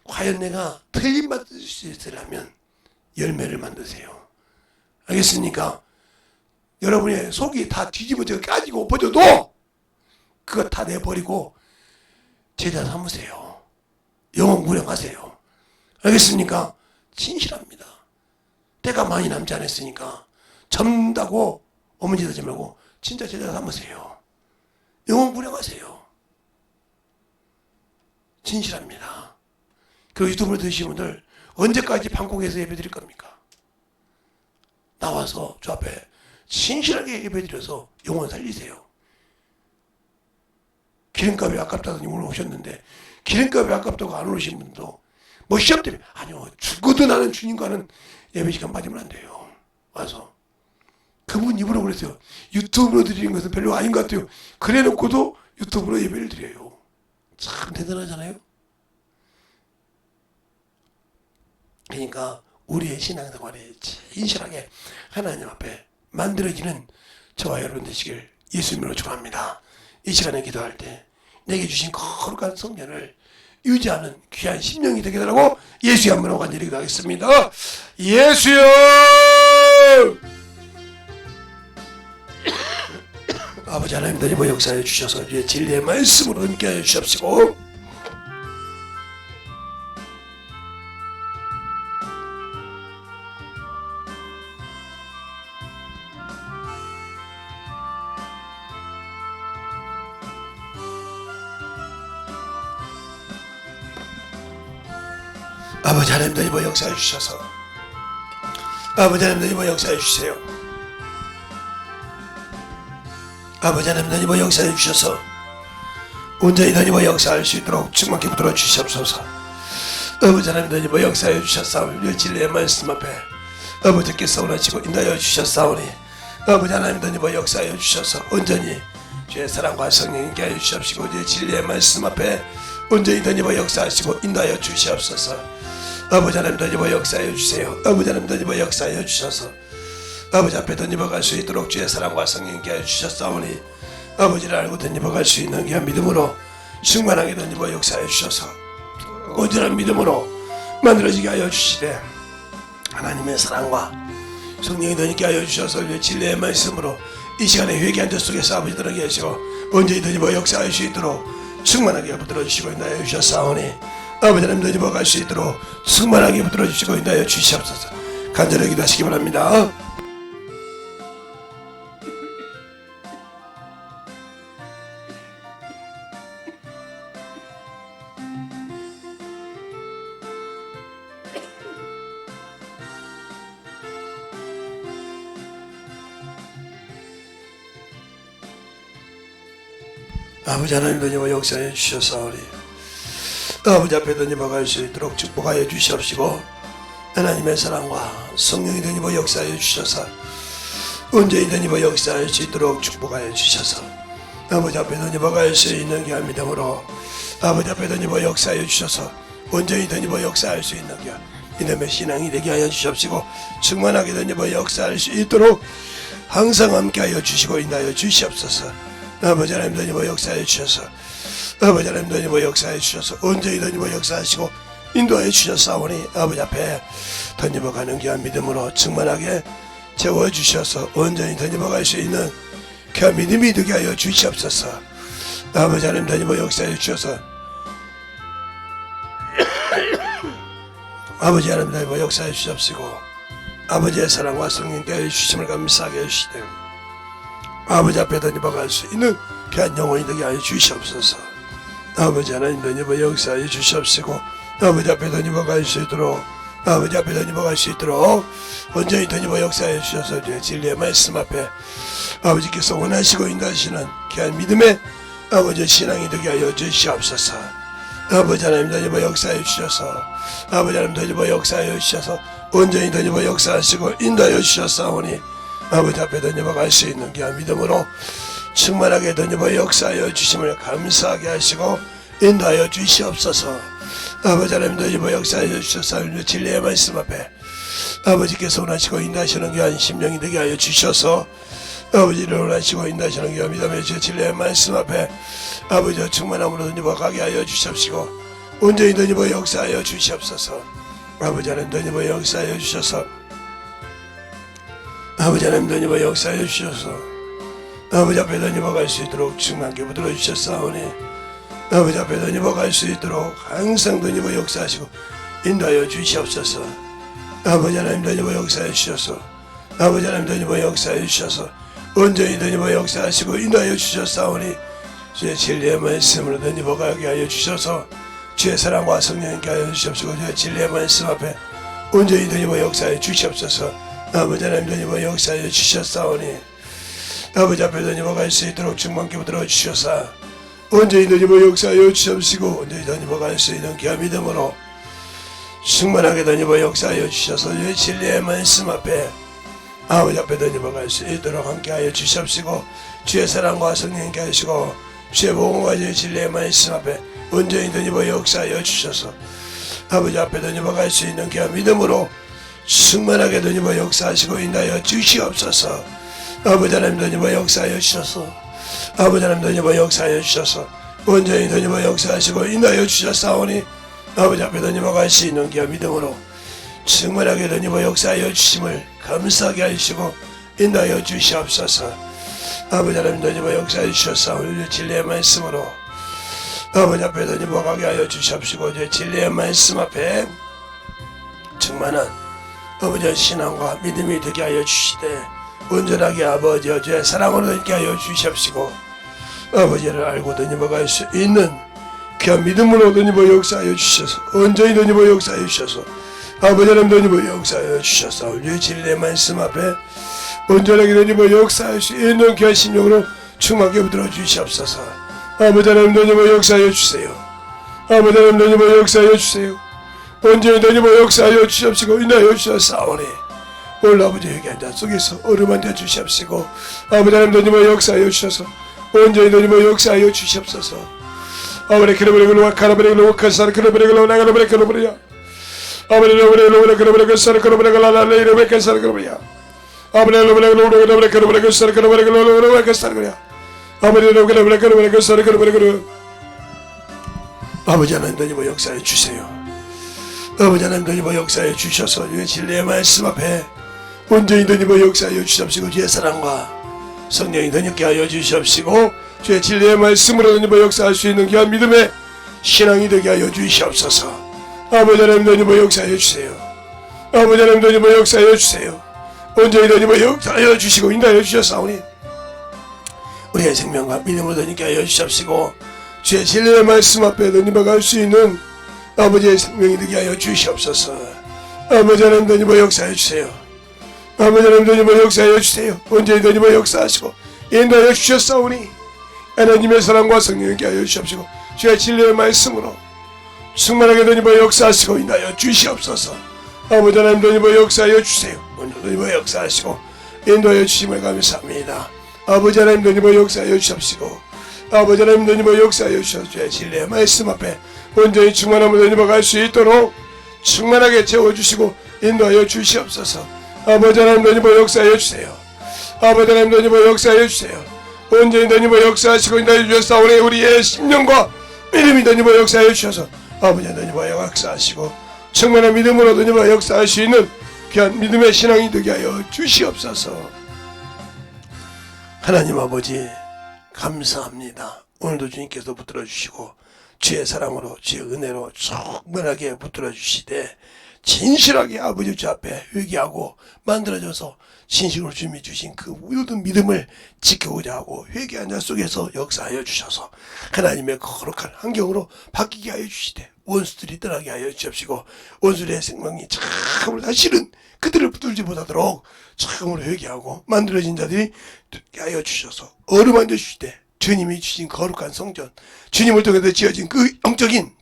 과연 내가 틀림받을 수 있으려면 열매를 만드세요. 알겠습니까? 여러분의 속이 다 뒤집어져 까지고 엎어져도 그거 다 내버리고 제자 삼으세요. 영혼 구령하세요. 알겠습니까? 진실합니다. 때가 많이 남지 않았으니까 젊다고 어머니 되지 말고 진짜 제자 삼으세요. 영혼 구령하세요. 진실합니다. 그 유튜브를 들으시는 분들 언제까지 방콕에서 예배 드릴 겁니까? 나와서 저 앞에 진실하게 예배 드려서 영혼 살리세요. 기름값이 아깝다더니 오늘 오셨는데 기름값이 아깝다고 안 오신 분도 뭐 시험 때문에 아니요 죽어도 나는 주님과는 예배 시간 빠지면 안 돼요. 와서 그분 입으로 그랬어요. 유튜브로 드리는 것은 별로 아닌 것 같아요. 그래 놓고도 유튜브로 예배를 드려요. 참 대단하잖아요. 그러니까 우리의 신앙생활에 진실하게 하나님 앞에 만들어지는 저와 여러분 되시길 예수님으로 축원합니다. 이 시간에 기도할 때 내게 주신 거룩한 성전을 유지하는 귀한 심령이 되게 달라고 예수의 한번으로 간절히 기도하겠습니다. 예수여 아버지 하나님 뭐 역사해 주셔서 이제 진리의 말씀으로 함께해 주시옵시고 아버지 하나님들 뭐 역사해 주셔서 아버지 하나님 너희와 역사해 주세요. 아버지 하나님 너희와 역사해 주셔서 온전히 너희와 역사할 수 있도록 충만케 붙들어 주시옵소서. 아버지 하나님 너희와 역사해 주셨사오니 진리의 말씀 앞에 아버지께서 원하시고 인도하여 주셨사오니 아버지 하나님 너희와 역사해 주셔서 온전히 주의 사랑과 성령님께 하여 주시옵시고 주의 진리의 말씀 앞에 온전히 너희와 역사하시고 인도하여 주시옵소서. 아버지 하나님 너희와 역사하여 주세요. 아버지 하나님 너희와 역사하여 주셔서 아버지 앞에 던집어 갈 수 있도록 주의 사랑과 성령님께 하여 주셨사오니 아버지를 알고 던집어 갈 수 있는 귀한 믿음으로 충만하게 던집어 역사하여 주셔서 온전한 믿음으로 만들어지게 하여 주시되 하나님의 사랑과 성령이 너희께 하여 주셔서 주의 진리의 말씀으로 이 시간에 회개한 자 속에서 아버지 들어게 하시고 온전히 던집어 역사할 수 있도록 충만하게 붙들어 주시고 인도하여 주셨사오니 아버지 하나님 던집어 갈 수 있도록 충만하게 붙들어 주시고 인도하여 주시옵소서. 간절히 기도하시기 바랍니다. 아버지 하나님 너희와 역사해 주셨사오니 아버지 앞에 너희와 갈 수 있도록 축복하여 주시옵시고 하나님의 사랑과 성령이 너희와 역사해 주셔서 온전히 너희와 역사할 수 있도록 축복하여 주셔서 아버지 앞에 너희와 갈 수 있는 귀한 믿음으로 아버지 앞에 너희와 역사해 주셔서 온전히 너희와 역사할 수 있는 귀한 믿음의 신앙이 되게 하여 주시옵시고 충만하게 너희와 역사할 수 있도록 항상 함께하여 주시고 인하여 주시옵소서. 아버지 하나님 너희와 역사해 주셔서 아버지 하나님 너희와 역사해 주셔서 온전히 너희와 역사하시고 인도하여 주셨사오니 아버지 앞에 던집어 가는 귀한 믿음으로 충만하게 채워주셔서 온전히 던집어 갈 수 있는 귀한 믿음이 되게 하여 주시옵소서. 아버지 하나님 너희와 역사해 주셔서 아버지 하나님 너희와 역사해 주시옵시고 아버지의 사랑과 성령께 하여 주심을 감사하게 해주시되 아버지 앞에 던집어 갈 수 있는 귀한 영혼이 되게 하여 주시옵소서. 아버지 하나님 너희와 역사하여 주시옵시고 아버지 앞에 던집어 갈 수 있도록 아버지 앞에 던집어 갈 수 있도록 온전히 던집어 역사하여 주셔서 주의 진리의 말씀 앞에 아버지께서 원하시고 인도하시는 귀한 믿음의 아버지의 신앙이 되게 하여 주시옵소서. 아버지 하나님 던집어 역사하여 주셔서 아버지 하나님 던집어 역사하여 주셔서 온전히 던집어 역사하시고 인도하여 주셨사오니 아버지 앞에 던집어 갈 수 있는 귀한 믿음으로 충만하게 던집어 역사하여 주심을 감사하게 하시고 인도하여 주시옵소서. 아버지 하나님 던집어 역사하여 주셔서 진리의 말씀 앞에 아버지께서 원하시고 인도하시는 귀한 심령이 되게 하여 주셔서 아버지를 원하시고 인도하시는 귀한 믿음의 주 진리의 말씀 앞에 아버지와 충만함으로 던집어 가게 하여 주시옵시고 온전히 던집어 역사하여 주시옵소서. 아버지 하나님 던집어 역사하여 주셔서 아버지 하나님 던집어 역사하여 주셔서 아버지 앞에 던집어 갈 수 있도록 충만케 붙들어 주셨사오니 아버지 앞에 던집어 갈 수 있도록 항상 던집어 역사하시고 인도하여 주시옵소서. 아버지 하나님 던집어 역사해 주셔서 아버지 하나님 던집어 역사해 주셔서 온전히 던집어 역사하시고 인도하여 주셨사오니 주의 진리의 말씀으로 던집어 가게 하여 주셔서 주의 사랑과 성령님께 하여 주시옵시고 주의 진리의 말씀 앞에 온전히 던집어 역사해 주시옵소서. 아버지 하나님 던집어 역사해 주셨사오니 아버지 앞에 던집어 갈 수 있도록 충만케 붙들어 주셔서 온전히 던집어 역사하여 주시옵시고 온전히 던집어 갈 수 있는 귀한 믿음으로 충만하게 던집어 역사하여 주셔서 주의 진리의 말씀 앞에 아버지 앞에 던집어 갈 수 있도록 함께하여 주시옵시고 주의 사랑과 성령님께 하시고 주의 복음과 주의 진리의 말씀 앞에 온전히 던집어 역사하여 주셔서 아버지 앞에 던집어 갈 수 있는 귀한 믿음으로 충만하게 던집어 역사하시고 인하여 주시옵소서. 아버지 하나님 던집어 역사하여 주셔서 아버지 하나님 던집어 역사하여 주셔서 온전히 던집어 역사하시고 인하여 주셨사오니 아버지 앞에 던집어 갈 수 있는 귀한 믿음으로 충만하게 던집어 역사하여 주심을 감사하게 하시고 인하여 주시옵소서. 아버지 하나님 던집어 역사하여 주셨사오니 진리의 말씀으로 아버지 앞에 던집어 가게 하여 주시옵시고 제 진리의 말씀 앞에 충만한 아버지의 신앙과 믿음이 되게 하여 주시되 온전하게 아버지여 주의 사랑으로 있게 하여 주시옵시고 아버지를 알고 던집어 갈 수 있는 귀한 믿음으로 던집어 역사하여 주셔서 온전히 던집어 역사하여 주셔서 아버지 하나님 뭐 역사하여 주셔서 우리의 진리의 말씀 앞에 온전하게 뭐 역사할 수 있는 귀한 심령으로 충만하게 붙들어 주시옵소서. 아버지 하나님 뭐 역사하여 주세요. 아버지 하나님 뭐 역사하여 주세요. 온전히 뭐 역사하여 주시옵시고 인하여 주셨사오니 오늘 아버지 회개한 자 속에서 얼음한 자 주시옵시고 아버지 하나님 뭐 역사하여 주셔서 온전히 뭐 역사하여 주시옵소서. 아버지 그러므로 카라브레로 카사르 그러므로 나가르브레 그러므로야 아버지 그러므로 그러므로 사르 그러므로 라라레르베 카사르 그러므로야 아버지 그러므로 그러므로 사르 그러므로 카사르 그러야 아버지 그러므로 사르 그러므로 아버지 하나님 뭐 역사해 주세요. 아버지 하나님 뭐 역사해 주셔서 주의 진리의 말씀 앞에 온전히 뭐 역사하여 주시옵시고 주의 사랑과 성령이 더럽게 하여 주시옵시고 주의 진리의 말씀으로 뭐 역사할 수 있는 귀한 믿음의 신앙이 되게 하여 주시옵소서. 아버지 하나님 뭐 역사하여 주세요. 아버지 하나님 뭐 역사하여 주세요. 온전히 뭐 역사하여 주시고 인도하여 주셨사오니 우리의 생명과 믿음으로 더럽게 하여 주시옵시고 주의 진리의 말씀 앞에 너희가 갈 수 있는 아버지의 생명이 되게 하여 주시옵소서. 아버지 하나님 뭐 역사해 주세요. 아버지 하나님 뭐 역사해 주세요. 온전히 너희 뭐 역사하시고 인도하여 주셨사오니 하나님의 사랑과 성령이 하여 주시옵시고 주의 진리의 말씀으로 충만하게 너희 뭐 역사하시고 인도하여 주시옵소서. 아버지 하나님 너희 뭐 역사하여 주세요. 오늘 너희 뭐 역사하시고 인도하여 주심을 감사합니다. 아버지 하나님 너희 뭐 역사하여 주시옵시고 아버지 하나님 너희 뭐 역사하여 주셔서 주의 진리의 말씀 앞에 온전히 충만함을 너희 뭐 갈 수 있도록 충만하게 채워주시고 인도하여 주시옵소서. 아버지 하나님 너희 뭐 역사하여 주세요. 아버지 하나님 너희 뭐 역사하여 주세요. 온전히 너희 뭐 역사하시고 인도하여 주셨사오니 우리의 심령과 믿음이 너희 뭐 역사하여 주셔서 아버지 너희 뭐 역사하시고 충만한 믿음으로 너희 뭐 역사할 수 있는 귀한 믿음의 신앙이 되게 하여 주시옵소서. 하나님 아버지 감사합니다. 오늘도 주님께서 붙들어 주시고 주의 사랑으로 주의 은혜로 충만하게 붙들어 주시되 진실하게 아버지 주 앞에 회개하고 만들어져서 진실로 주님이 주신 그 모든 믿음을 지켜오자 하고 회개한 자 속에서 역사하여 주셔서 하나님의 거룩한 환경으로 바뀌게 하여 주시되 원수들이 떠나게 하여 주옵시고 원수들의 생명이 참으로 사실은 그들을 붙들지 못하도록 참으로 회개하고 만들어진 자들이 듣게 하여 주셔서 어루만져 주시되 주님이 주신 거룩한 성전 주님을 통해서 지어진 그 영적인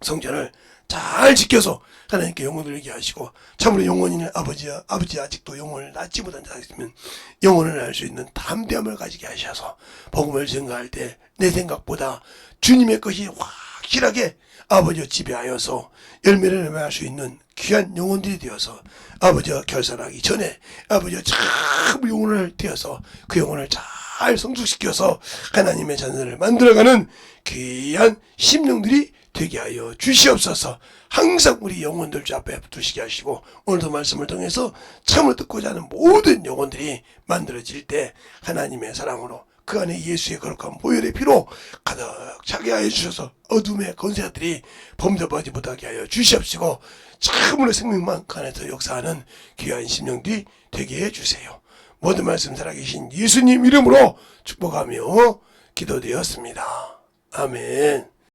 성전을 잘 지켜서 하나님께 영혼을 이게 하시고 참으로 영혼이는 아버지 아직도 영혼을 낳지 못한 자가 있으면 영혼을 낳을 수 있는 담대함을 가지게 하셔서 복음을 증거할 때 내 생각보다 주님의 것이 확실하게 아버지와 지배하여서 열매를 맺을 수 있는 귀한 영혼들이 되어서 아버지와 결산하기 전에 아버지와 참 영혼을 되어서 그 영혼을 잘 성숙시켜서 하나님의 자녀를 만들어가는 귀한 심령들이 되게 하여 주시옵소서. 항상 우리 영혼들 주 앞에 두시게 하시고 오늘도 말씀을 통해서 참으로 듣고자 하는 모든 영혼들이 만들어질 때 하나님의 사랑으로 그 안에 예수의 거룩한 보혈의 피로 가득 차게 하여 주셔서 어둠의 권세들이 범접하지 못하게 하여 주시옵시고 참으로 생명만 안에서 역사하는 귀한 심령들이 되게 해주세요. 모든 말씀 살아계신 예수님 이름으로 축복하며 기도되었습니다. 아멘.